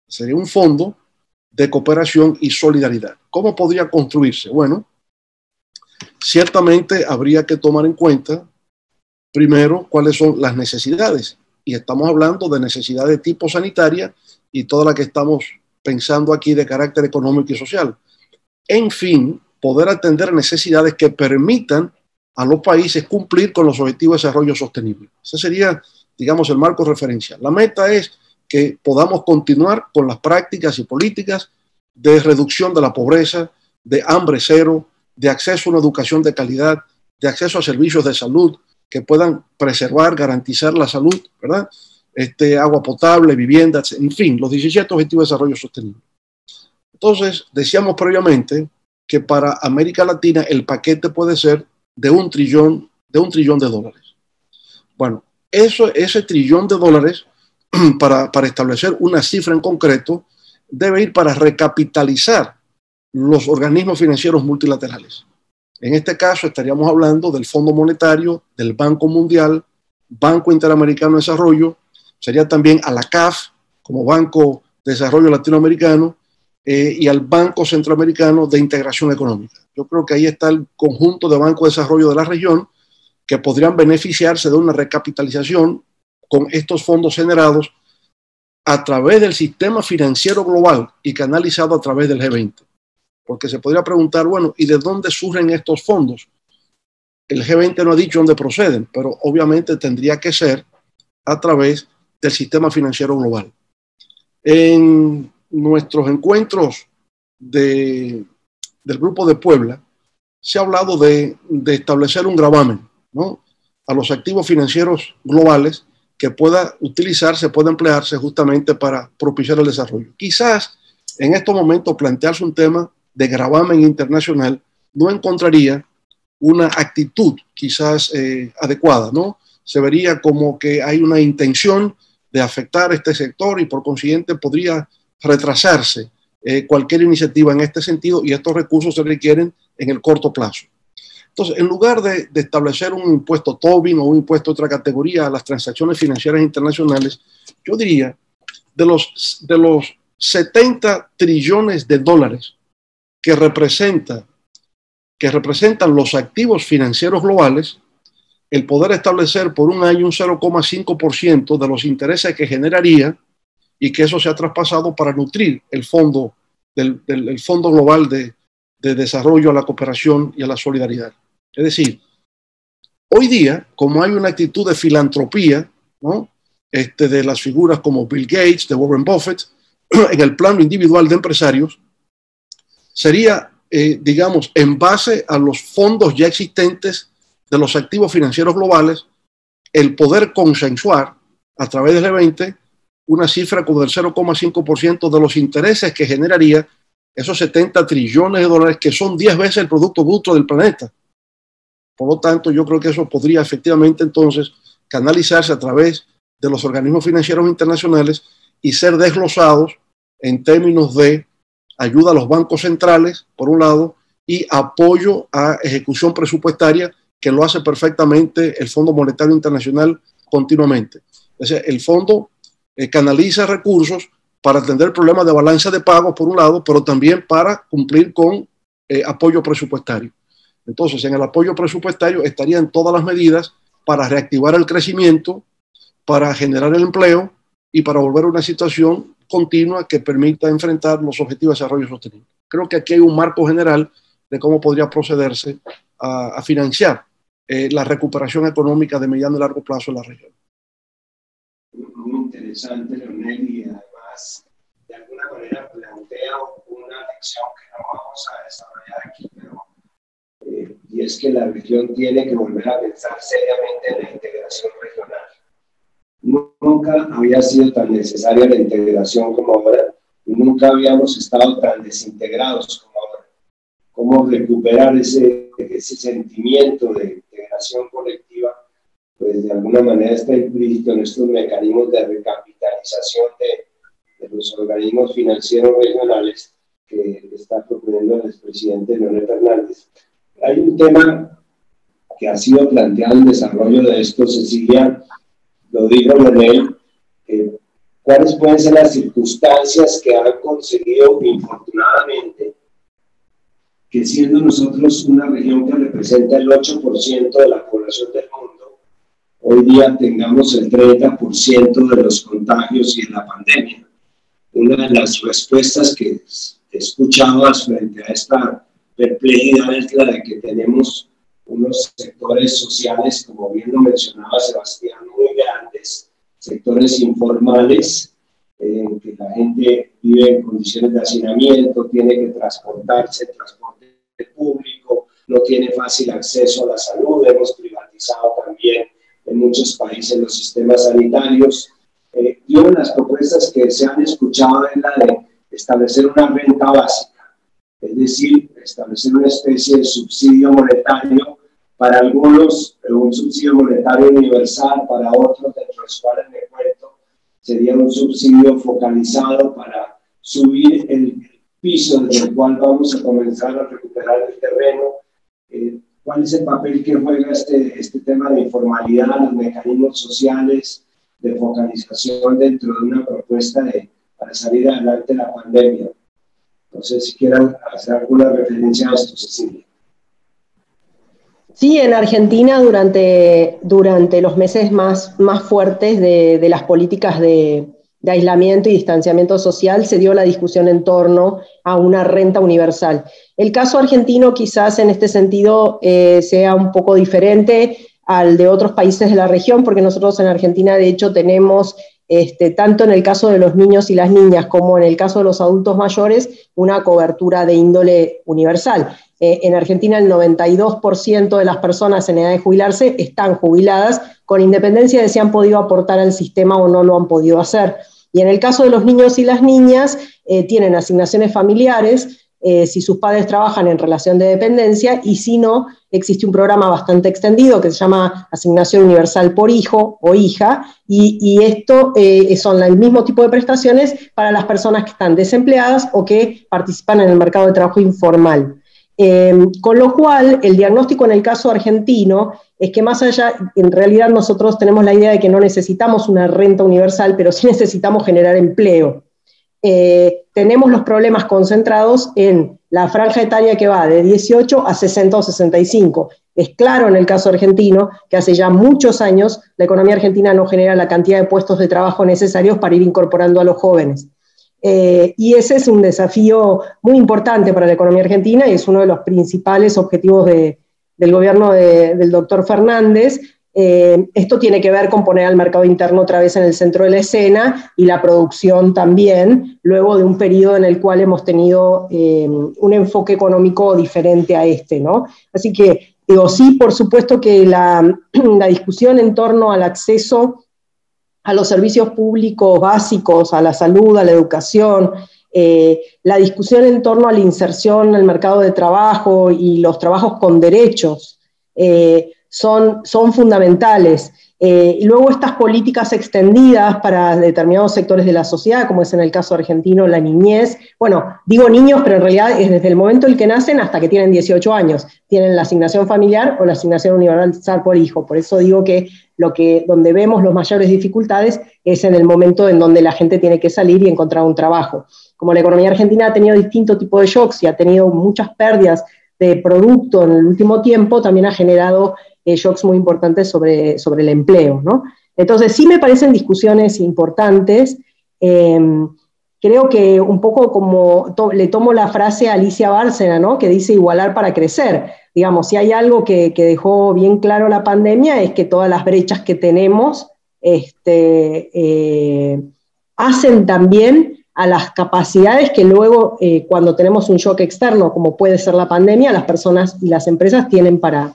sería un fondo de cooperación y solidaridad. ¿Cómo podría construirse? Bueno, ciertamente habría que tomar en cuenta primero cuáles son las necesidades, y estamos hablando de necesidades de tipo sanitaria y toda la que estamos pensando aquí de carácter económico y social. En fin, poder atender necesidades que permitan a los países cumplir con los objetivos de desarrollo sostenible. Ese sería, digamos, el marco referencial. La meta es que podamos continuar con las prácticas y políticas de reducción de la pobreza, de hambre cero, de acceso a una educación de calidad, de acceso a servicios de salud que puedan preservar, garantizar la salud, ¿verdad? Agua potable, vivienda, en fin, los 17 objetivos de desarrollo sostenible. Entonces, decíamos previamente que para América Latina el paquete puede ser de un trillón de dólares. Bueno, ese trillón de dólares, para establecer una cifra en concreto, debe ir para recapitalizar los organismos financieros multilaterales. En este caso estaríamos hablando del Fondo Monetario, del Banco Mundial, Banco Interamericano de Desarrollo, sería también a la CAF como Banco de Desarrollo Latinoamericano y al Banco Centroamericano de Integración Económica. Yo creo que ahí está el conjunto de bancos de desarrollo de la región que podrían beneficiarse de una recapitalización con estos fondos generados a través del sistema financiero global y canalizado a través del G20. Porque se podría preguntar, bueno, ¿y de dónde surgen estos fondos? El G20 no ha dicho dónde proceden, pero obviamente tendría que ser a través del sistema financiero global. En nuestros encuentros del Grupo de Puebla, se ha hablado de establecer un gravamen, ¿no?, a los activos financieros globales que pueda utilizarse, pueda emplearse justamente para propiciar el desarrollo. Quizás en estos momentos plantearse un tema de gravamen internacional no encontraría una actitud quizás adecuada, ¿no? Se vería como que hay una intención de afectar este sector y por consiguiente podría retrasarse cualquier iniciativa en este sentido, y estos recursos se requieren en el corto plazo. Entonces, en lugar de establecer un impuesto Tobin o un impuesto de otra categoría a las transacciones financieras internacionales, yo diría, de los 70 trillones de dólares que representan los activos financieros globales, el poder establecer por un año un 0,5% de los intereses que generaría, y que eso se ha traspasado para nutrir el fondo el Fondo Global de Desarrollo a la Cooperación y a la Solidaridad. Es decir, hoy día, como hay una actitud de filantropía, ¿no?, de las figuras como Bill Gates, de Warren Buffett, en el plano individual de empresarios, sería, digamos, en base a los fondos ya existentes de los activos financieros globales, el poder consensuar a través del G20 una cifra como del 0,5% de los intereses que generaría esos 70 trillones de dólares, que son 10 veces el Producto Bruto del planeta. Por lo tanto, yo creo que eso podría efectivamente entonces canalizarse a través de los organismos financieros internacionales y ser desglosados en términos de ayuda a los bancos centrales, por un lado, y apoyo a ejecución presupuestaria, que lo hace perfectamente el Fondo Monetario Internacional continuamente. Es decir, el fondo canaliza recursos para atender problemas de balanza de pagos, por un lado, pero también para cumplir con apoyo presupuestario. Entonces, en el apoyo presupuestario estarían todas las medidas para reactivar el crecimiento, para generar el empleo y para volver a una situación continua que permita enfrentar los objetivos de desarrollo sostenible. Creo que aquí hay un marco general de cómo podría procederse a financiar la recuperación económica de mediano y largo plazo en la región. Muy interesante, Leonel, y además de alguna manera plantea una lección que no vamos a desarrollar aquí, pero y es que la región tiene que volver a pensar seriamente en la integración regional. Nunca había sido tan necesaria la integración como ahora, y nunca habíamos estado tan desintegrados como ahora. Cómo recuperar ese sentimiento de integración colectiva, pues de alguna manera está implícito en estos mecanismos de recapitalización de los organismos financieros regionales que está proponiendo el expresidente Leonel Fernández. Hay un tema que ha sido planteado en el desarrollo de esto, Cecilia, lo dijo Leonel, ¿cuáles pueden ser las circunstancias que han conseguido, infortunadamente, que siendo nosotros una región que representa el 8% de la población del mundo, hoy día tengamos el 30% de los contagios y de la pandemia? Una de las respuestas que he escuchado frente a esta perplejidad es la de que tenemos unos sectores sociales, como bien lo mencionaba Sebastián, muy grandes, sectores informales, en que la gente vive en condiciones de hacinamiento, tiene que transportarse, transporte público, no tiene fácil acceso a la salud, hemos privatizado también en muchos países los sistemas sanitarios. Y una de las propuestas que se han escuchado es la de establecer una renta básica, es decir, establecer una especie de subsidio monetario para algunos, un subsidio monetario universal, para otros, dentro de los cuales me cuento, sería un subsidio focalizado para subir el piso desde el cual vamos a comenzar a recuperar el terreno. ¿Cuál es el papel que juega este tema de informalidad, los mecanismos sociales de focalización dentro de una propuesta para salir adelante de la pandemia? No sé si quieran hacer alguna referencia a esto, Cecilia. Sí, en Argentina durante los meses más fuertes de las políticas de de aislamiento y distanciamiento social, se dio la discusión en torno a una renta universal. El caso argentino quizás en este sentido sea un poco diferente al de otros países de la región, porque nosotros en Argentina de hecho tenemos, tanto en el caso de los niños y las niñas como en el caso de los adultos mayores, una cobertura de índole universal. En Argentina el 92% de las personas en edad de jubilarse están jubiladas, con independencia de si han podido aportar al sistema o no lo han podido hacer. Y en el caso de los niños y las niñas, tienen asignaciones familiares, si sus padres trabajan en relación de dependencia, y si no, existe un programa bastante extendido que se llama Asignación Universal por Hijo o Hija, y esto son el mismo tipo de prestaciones para las personas que están desempleadas o que participan en el mercado de trabajo informal. Con lo cual, el diagnóstico en el caso argentino es que más allá, en realidad nosotros tenemos la idea de que no necesitamos una renta universal, pero sí necesitamos generar empleo. Tenemos los problemas concentrados en la franja etaria que va de 18 a 60 o 65. Es claro en el caso argentino que hace ya muchos años la economía argentina no genera la cantidad de puestos de trabajo necesarios para ir incorporando a los jóvenes. Y ese es un desafío muy importante para la economía argentina y es uno de los principales objetivos del gobierno del doctor Fernández. Esto tiene que ver con poner al mercado interno otra vez en el centro de la escena y la producción también, luego de un periodo en el cual hemos tenido un enfoque económico diferente a este, ¿no? Así que, digo, sí, por supuesto que la discusión en torno al acceso a los servicios públicos básicos, a la salud, a la educación, la discusión en torno a la inserción en el mercado de trabajo y los trabajos con derechos, son fundamentales. Y luego estas políticas extendidas para determinados sectores de la sociedad, como es en el caso argentino la niñez, bueno, digo niños, pero en realidad es desde el momento en que nacen hasta que tienen 18 años, tienen la asignación familiar o la asignación universal por hijo. Por eso digo que donde vemos las mayores dificultades es en el momento en donde la gente tiene que salir y encontrar un trabajo. Como la economía argentina ha tenido distintos tipos de shocks y ha tenido muchas pérdidas de producto en el último tiempo, también ha generado shocks muy importantes sobre el empleo, ¿no? Entonces sí me parecen discusiones importantes. Creo que un poco como le tomo la frase a Alicia Bárcena, ¿no? Que dice igualar para crecer. Digamos, si hay algo que dejó bien claro la pandemia es que todas las brechas que tenemos hacen también a las capacidades que luego, cuando tenemos un shock externo, como puede ser la pandemia, las personas y las empresas tienen para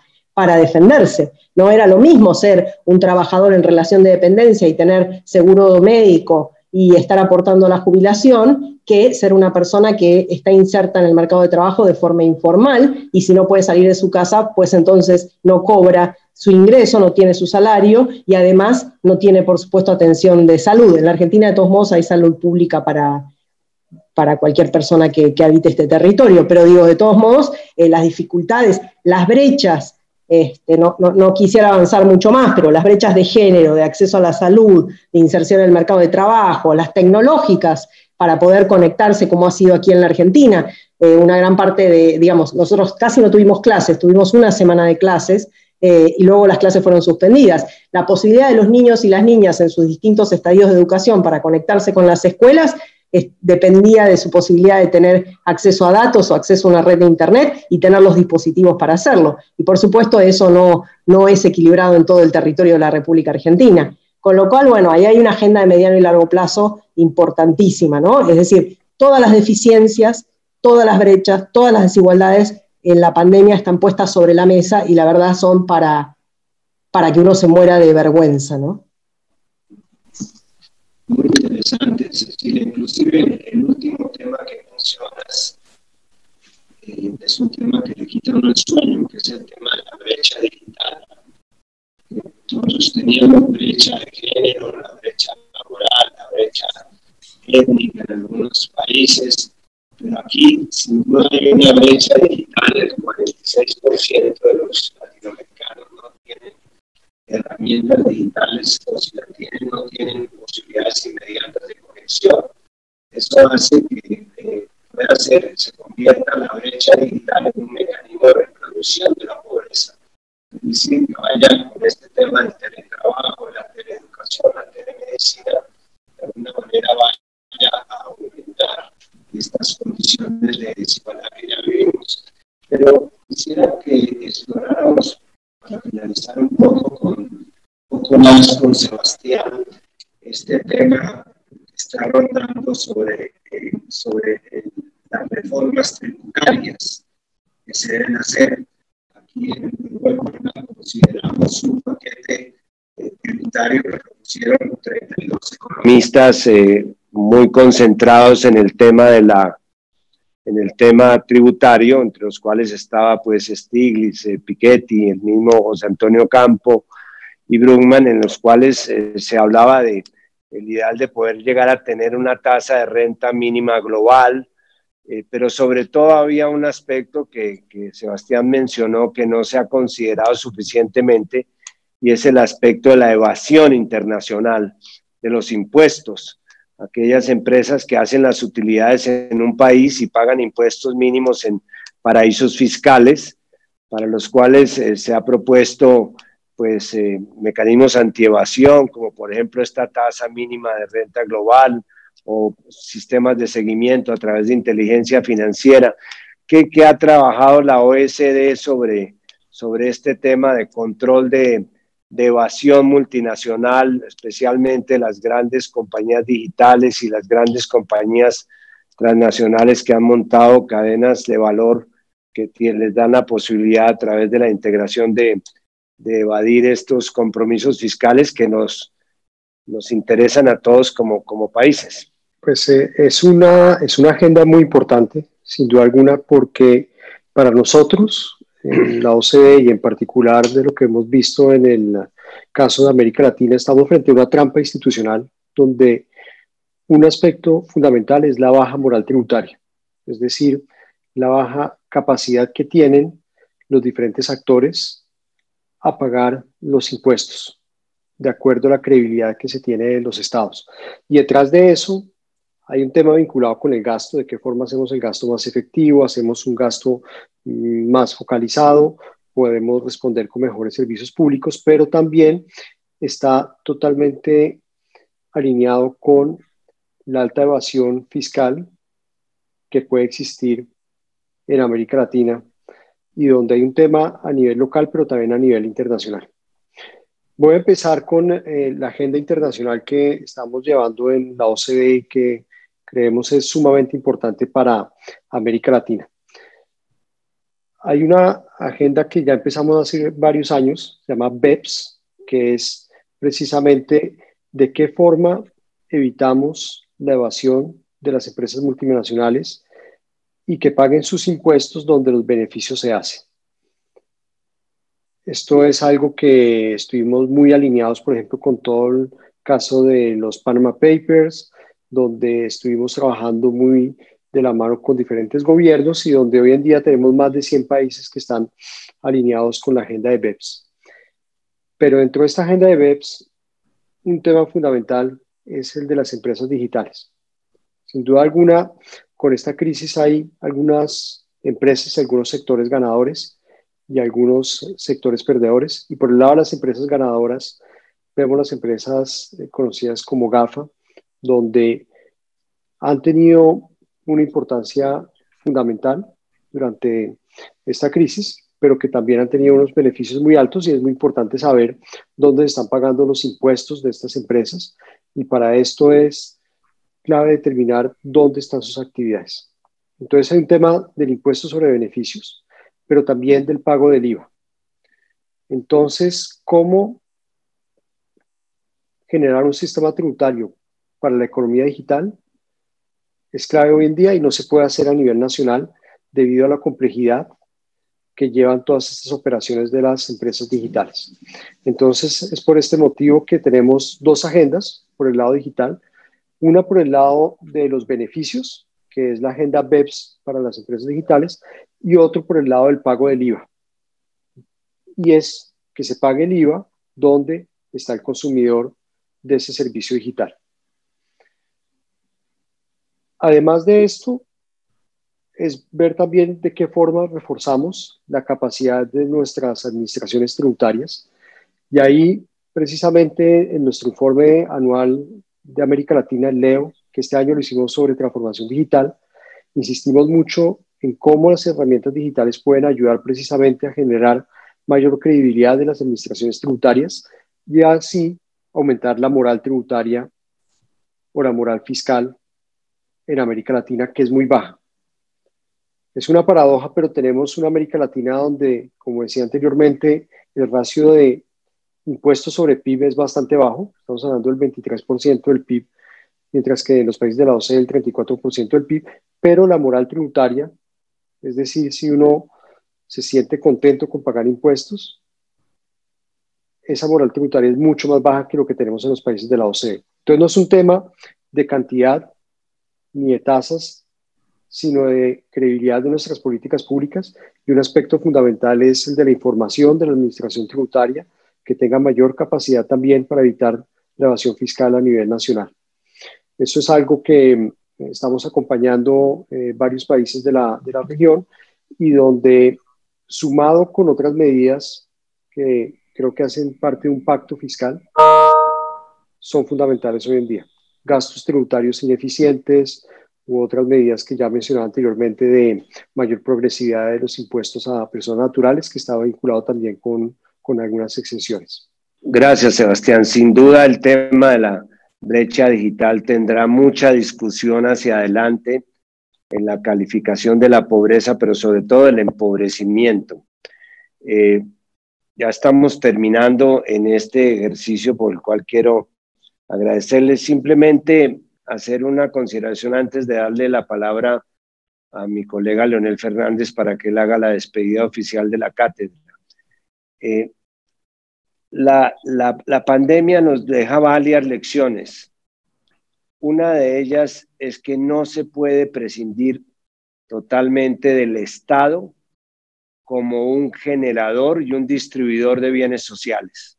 defenderse. No era lo mismo ser un trabajador en relación de dependencia y tener seguro médico y estar aportando a la jubilación que ser una persona que está inserta en el mercado de trabajo de forma informal y si no puede salir de su casa, pues entonces no cobra su ingreso, no tiene su salario y además no tiene, por supuesto, atención de salud. En la Argentina, de todos modos, hay salud pública para cualquier persona que habite este territorio, pero digo, de todos modos, las dificultades, las brechas, no quisiera avanzar mucho más, pero las brechas de género, de acceso a la salud, de inserción en el mercado de trabajo, las tecnológicas para poder conectarse como ha sido aquí en la Argentina, una gran parte digamos, nosotros casi no tuvimos clases, tuvimos una semana de clases, y luego las clases fueron suspendidas. La posibilidad de los niños y las niñas en sus distintos estadios de educación para conectarse con las escuelas dependía de su posibilidad de tener acceso a datos o acceso a una red de internet y tener los dispositivos para hacerlo. Y por supuesto eso no es equilibrado en todo el territorio de la República Argentina. Con lo cual, bueno, ahí hay una agenda de mediano y largo plazo importantísima, ¿no? Es decir, todas las deficiencias, todas las brechas, todas las desigualdades en la pandemia están puestas sobre la mesa y la verdad son para que uno se muera de vergüenza, ¿no? Muy interesante, Cecilia. Inclusive el último tema que mencionas es un tema que le quita uno el sueño, que es el tema de la brecha digital. Nosotros teníamos brecha de género, la brecha laboral, la brecha étnica en algunos países, pero aquí sin duda hay una brecha digital. El 46% de los latinoamericanos no tienen herramientas digitales, o si las tienen, no tienen posibilidades inmediatas de conexión. Eso hace que se convierta la brecha digital en un mecanismo de reproducción de la pobreza. Es decir, que vayan con este tema del teletrabajo, la teleeducación, la telemedicina, de alguna manera estas condiciones de desigualdad que ya vivimos. Pero quisiera que exploráramos, para finalizar un poco más con Sebastián, este tema que está rondando sobre las reformas tributarias que se deben hacer. Aquí en Uruguay consideramos un paquete tributario que propusieron 32 economistas muy concentrados en el tema tributario, entre los cuales estaba pues Stiglitz, Piketty, el mismo José Antonio Campo y Brugman, en los cuales se hablaba de el ideal de poder llegar a tener una tasa de renta mínima global, pero sobre todo había un aspecto que Sebastián mencionó que no se ha considerado suficientemente, y es el aspecto de la evasión internacional de los impuestos. Aquellas empresas que hacen las utilidades en un país y pagan impuestos mínimos en paraísos fiscales, para los cuales se ha propuesto pues, mecanismos antievasión, como por ejemplo esta tasa mínima de renta global, o sistemas de seguimiento a través de inteligencia financiera. ¿Qué ha trabajado la OECD sobre este tema de control de evasión multinacional, especialmente las grandes compañías digitales y las grandes compañías transnacionales que han montado cadenas de valor que les dan la posibilidad a través de la integración de evadir estos compromisos fiscales que nos interesan a todos como países? Pues es una agenda muy importante, sin duda alguna, porque para nosotros, en la OCDE y en particular de lo que hemos visto en el caso de América Latina, estamos frente a una trampa institucional donde un aspecto fundamental es la baja moral tributaria, es decir, la baja capacidad que tienen los diferentes actores a pagar los impuestos, de acuerdo a la credibilidad que se tiene de los estados. Y detrás de eso hay un tema vinculado con el gasto, de qué forma hacemos el gasto más efectivo, hacemos un gasto más focalizado, podemos responder con mejores servicios públicos, pero también está totalmente alineado con la alta evasión fiscal que puede existir en América Latina y donde hay un tema a nivel local, pero también a nivel internacional. Voy a empezar con la agenda internacional que estamos llevando en la OCDE y que creemos es sumamente importante para América Latina. Hay una agenda que ya empezamos hace varios años, se llama BEPS, que es precisamente de qué forma evitamos la evasión de las empresas multinacionales y que paguen sus impuestos donde los beneficios se hacen. Esto es algo que estuvimos muy alineados, por ejemplo, con todo el caso de los Panama Papers, donde estuvimos trabajando muy de la mano con diferentes gobiernos y donde hoy en día tenemos más de 100 países que están alineados con la agenda de BEPS. Pero dentro de esta agenda de BEPS, un tema fundamental es el de las empresas digitales. Sin duda alguna, con esta crisis hay algunas empresas, algunos sectores ganadores y algunos sectores perdedores. Y por el lado de las empresas ganadoras, vemos las empresas conocidas como GAFA, donde han tenido una importancia fundamental durante esta crisis, pero que también han tenido unos beneficios muy altos y es muy importante saber dónde se están pagando los impuestos de estas empresas y para esto es clave determinar dónde están sus actividades. Entonces hay un tema del impuesto sobre beneficios, pero también del pago del IVA. Entonces, ¿cómo generar un sistema tributario para la economía digital? Es clave hoy en día y no se puede hacer a nivel nacional debido a la complejidad que llevan todas estas operaciones de las empresas digitales. Entonces, es por este motivo que tenemos dos agendas por el lado digital. Una por el lado de los beneficios, que es la agenda BEPS para las empresas digitales, y otro por el lado del pago del IVA. Y es que se pague el IVA donde está el consumidor de ese servicio digital. Además de esto, es ver también de qué forma reforzamos la capacidad de nuestras administraciones tributarias. Y ahí, precisamente, en nuestro informe anual de América Latina, el LEO, que este año lo hicimos sobre transformación digital, insistimos mucho en cómo las herramientas digitales pueden ayudar precisamente a generar mayor credibilidad de las administraciones tributarias y así aumentar la moral tributaria o la moral fiscal en América Latina, que es muy baja. Es una paradoja, pero tenemos una América Latina donde, como decía anteriormente, el ratio de impuestos sobre PIB es bastante bajo. Estamos hablando del 23% del PIB, mientras que en los países de la OCDE el 34% del PIB, pero la moral tributaria, es decir, si uno se siente contento con pagar impuestos, esa moral tributaria es mucho más baja que lo que tenemos en los países de la OCDE. Entonces no es un tema de cantidad ni de tasas, sino de credibilidad de nuestras políticas públicas, y un aspecto fundamental es el de la información de la administración tributaria, que tenga mayor capacidad también para evitar la evasión fiscal a nivel nacional. Eso es algo que estamos acompañando varios países de la región, y donde, sumado con otras medidas que creo que hacen parte de un pacto fiscal, son fundamentales hoy en día. Gastos tributarios ineficientes u otras medidas que ya mencionaba anteriormente de mayor progresividad de los impuestos a personas naturales, que estaba vinculado también con algunas exenciones. Gracias, Sebastián. Sin duda el tema de la brecha digital tendrá mucha discusión hacia adelante en la calificación de la pobreza, pero sobre todo el empobrecimiento. Ya estamos terminando en este ejercicio, por el cual quiero agradecerles. Simplemente hacer una consideración antes de darle la palabra a mi colega Leonel Fernández para que él haga la despedida oficial de la cátedra. La pandemia nos deja varias lecciones. Una de ellas es que no se puede prescindir totalmente del Estado como un generador y un distribuidor de bienes sociales.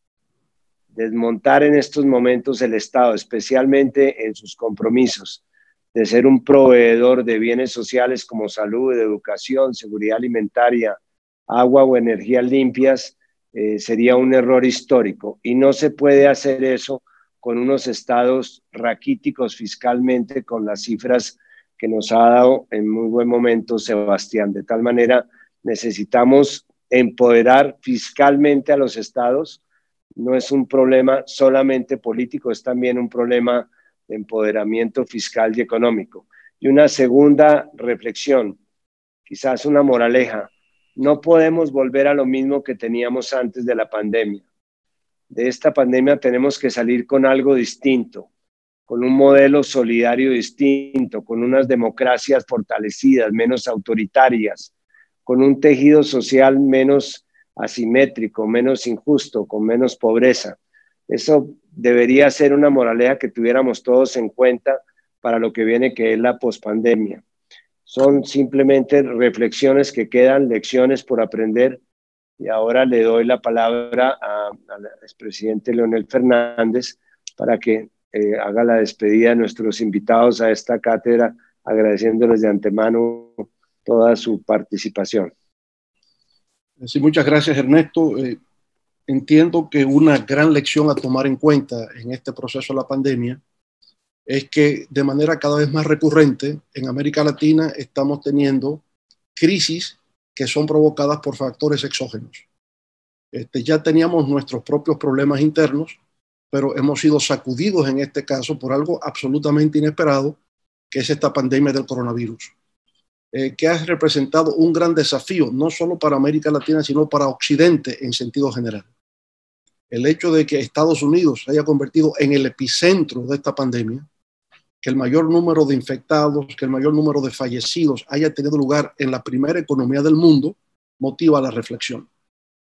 Desmontar en estos momentos el Estado, especialmente en sus compromisos de ser un proveedor de bienes sociales como salud, educación, seguridad alimentaria, agua o energías limpias, sería un error histórico. Y no se puede hacer eso con unos estados raquíticos fiscalmente, con las cifras que nos ha dado en muy buen momento Sebastián. De tal manera, necesitamos empoderar fiscalmente a los estados. No es un problema solamente político, es también un problema de empoderamiento fiscal y económico. Y una segunda reflexión, quizás una moraleja: no podemos volver a lo mismo que teníamos antes de la pandemia. De esta pandemia tenemos que salir con algo distinto, con un modelo solidario distinto, con unas democracias fortalecidas, menos autoritarias, con un tejido social menos asimétrico, menos injusto, con menos pobreza. Eso debería ser una moraleja que tuviéramos todos en cuenta para lo que viene, que es la pospandemia. Son simplemente reflexiones que quedan, lecciones por aprender. Y ahora le doy la palabra al expresidente Leonel Fernández para que haga la despedida de nuestros invitados a esta cátedra, agradeciéndoles de antemano toda su participación. Sí, muchas gracias, Ernesto. Entiendo que una gran lección a tomar en cuenta en este proceso de la pandemia es que de manera cada vez más recurrente en América Latina estamos teniendo crisis que son provocadas por factores exógenos. Ya teníamos nuestros propios problemas internos, pero hemos sido sacudidos en este caso por algo absolutamente inesperado, que es esta pandemia del coronavirus, que ha representado un gran desafío, no solo para América Latina, sino para Occidente en sentido general. El hecho de que Estados Unidos se haya convertido en el epicentro de esta pandemia, que el mayor número de infectados, que el mayor número de fallecidos haya tenido lugar en la primera economía del mundo, motiva la reflexión.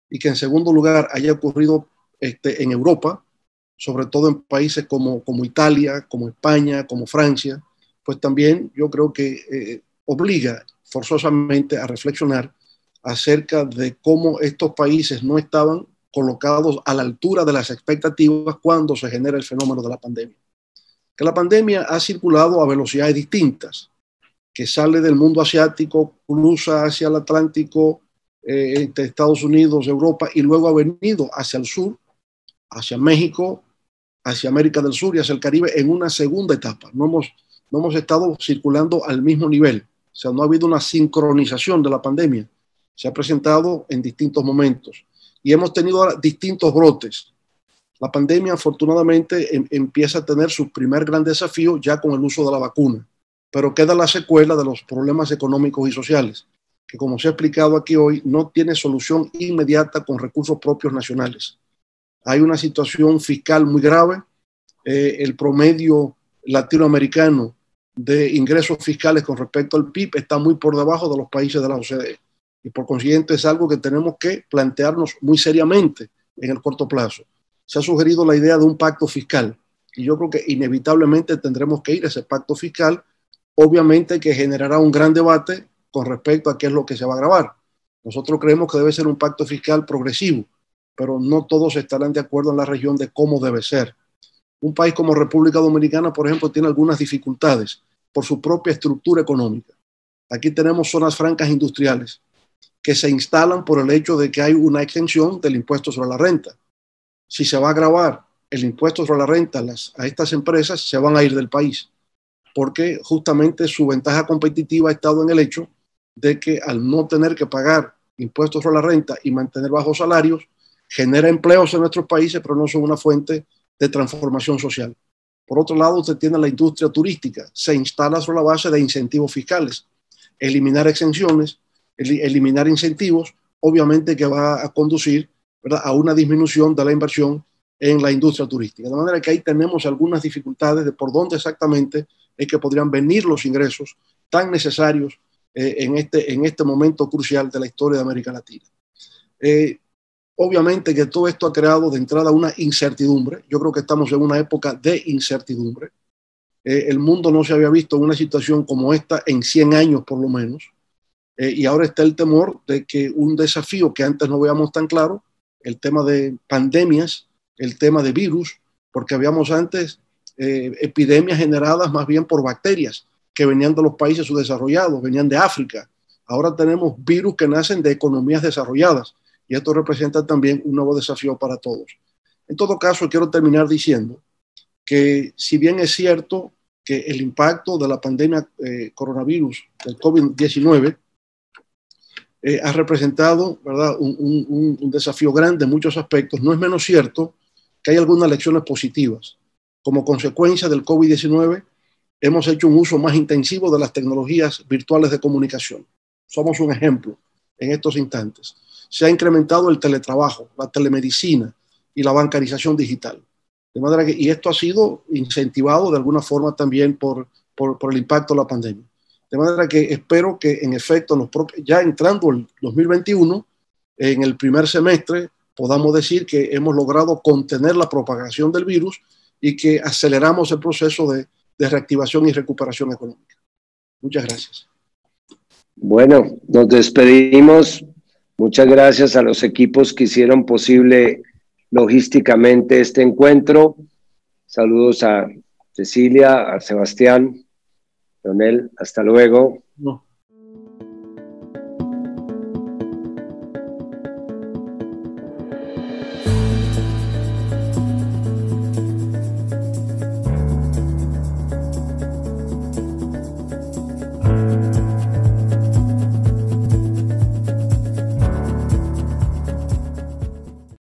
Y que en segundo lugar haya ocurrido en Europa, sobre todo en países como Italia, como España, como Francia, pues también yo creo que obliga forzosamente a reflexionar acerca de cómo estos países no estaban colocados a la altura de las expectativas cuando se genera el fenómeno de la pandemia. Que la pandemia ha circulado a velocidades distintas, que sale del mundo asiático, cruza hacia el Atlántico, entre Estados Unidos, Europa, y luego ha venido hacia el sur, hacia México, hacia América del Sur y hacia el Caribe en una segunda etapa. No hemos estado circulando al mismo nivel, sea, no ha habido una sincronización de la pandemia. Se ha presentado en distintos momentos y hemos tenido distintos brotes. La pandemia, afortunadamente, empieza a tener su primer gran desafío ya con el uso de la vacuna, pero queda la secuela de los problemas económicos y sociales, que, como se ha explicado aquí hoy, no tiene solución inmediata con recursos propios nacionales. Hay una situación fiscal muy grave. El promedio latinoamericano de ingresos fiscales con respecto al PIB está muy por debajo de los países de la OCDE. Y por consiguiente es algo que tenemos que plantearnos muy seriamente en el corto plazo. Se ha sugerido la idea de un pacto fiscal y yo creo que inevitablemente tendremos que ir a ese pacto fiscal, obviamente que generará un gran debate con respecto a qué es lo que se va a gravar. Nosotros creemos que debe ser un pacto fiscal progresivo, pero no todos estarán de acuerdo en la región de cómo debe ser. Un país como República Dominicana, por ejemplo, tiene algunas dificultades por su propia estructura económica. Aquí tenemos zonas francas industriales que se instalan por el hecho de que hay una exención del impuesto sobre la renta. Si se va a gravar el impuesto sobre la renta a estas empresas, se van a ir del país, porque justamente su ventaja competitiva ha estado en el hecho de que al no tener que pagar impuestos sobre la renta y mantener bajos salarios, genera empleos en nuestros países, pero no son una fuente de transformación social. Por otro lado, usted tiene la industria turística, se instala sobre la base de incentivos fiscales. Eliminar exenciones, eliminar incentivos, obviamente que va a conducir, ¿verdad?, a una disminución de la inversión en la industria turística. De manera que ahí tenemos algunas dificultades de por dónde exactamente es que podrían venir los ingresos tan necesarios en este momento crucial de la historia de América Latina. Obviamente que todo esto ha creado de entrada una incertidumbre. Yo creo que estamos en una época de incertidumbre. El mundo no se había visto en una situación como esta en 100 años por lo menos. Y ahora está el temor de que un desafío que antes no veíamos tan claro, el tema de pandemias, el tema de virus, porque habíamos antes epidemias generadas más bien por bacterias que venían de los países subdesarrollados, venían de África. Ahora tenemos virus que nacen de economías desarrolladas y esto representa también un nuevo desafío para todos. En todo caso, quiero terminar diciendo que si bien es cierto que el impacto de la pandemia coronavirus, del COVID-19, ha representado, ¿verdad?, un desafío grande en muchos aspectos, no es menos cierto que hay algunas lecciones positivas. Como consecuencia del COVID-19, hemos hecho un uso más intensivo de las tecnologías virtuales de comunicación. Somos un ejemplo en estos instantes. Se ha incrementado el teletrabajo, la telemedicina y la bancarización digital. De manera que, y esto ha sido incentivado de alguna forma también por el impacto de la pandemia. De manera que espero que en efecto, ya entrando el 2021, en el primer semestre, podamos decir que hemos logrado contener la propagación del virus y que aceleramos el proceso de reactivación y recuperación económica. Muchas gracias. Bueno, nos despedimos. Muchas gracias a los equipos que hicieron posible logísticamente este encuentro. Saludos a Cecilia, a Sebastián, Leonel, hasta luego. No.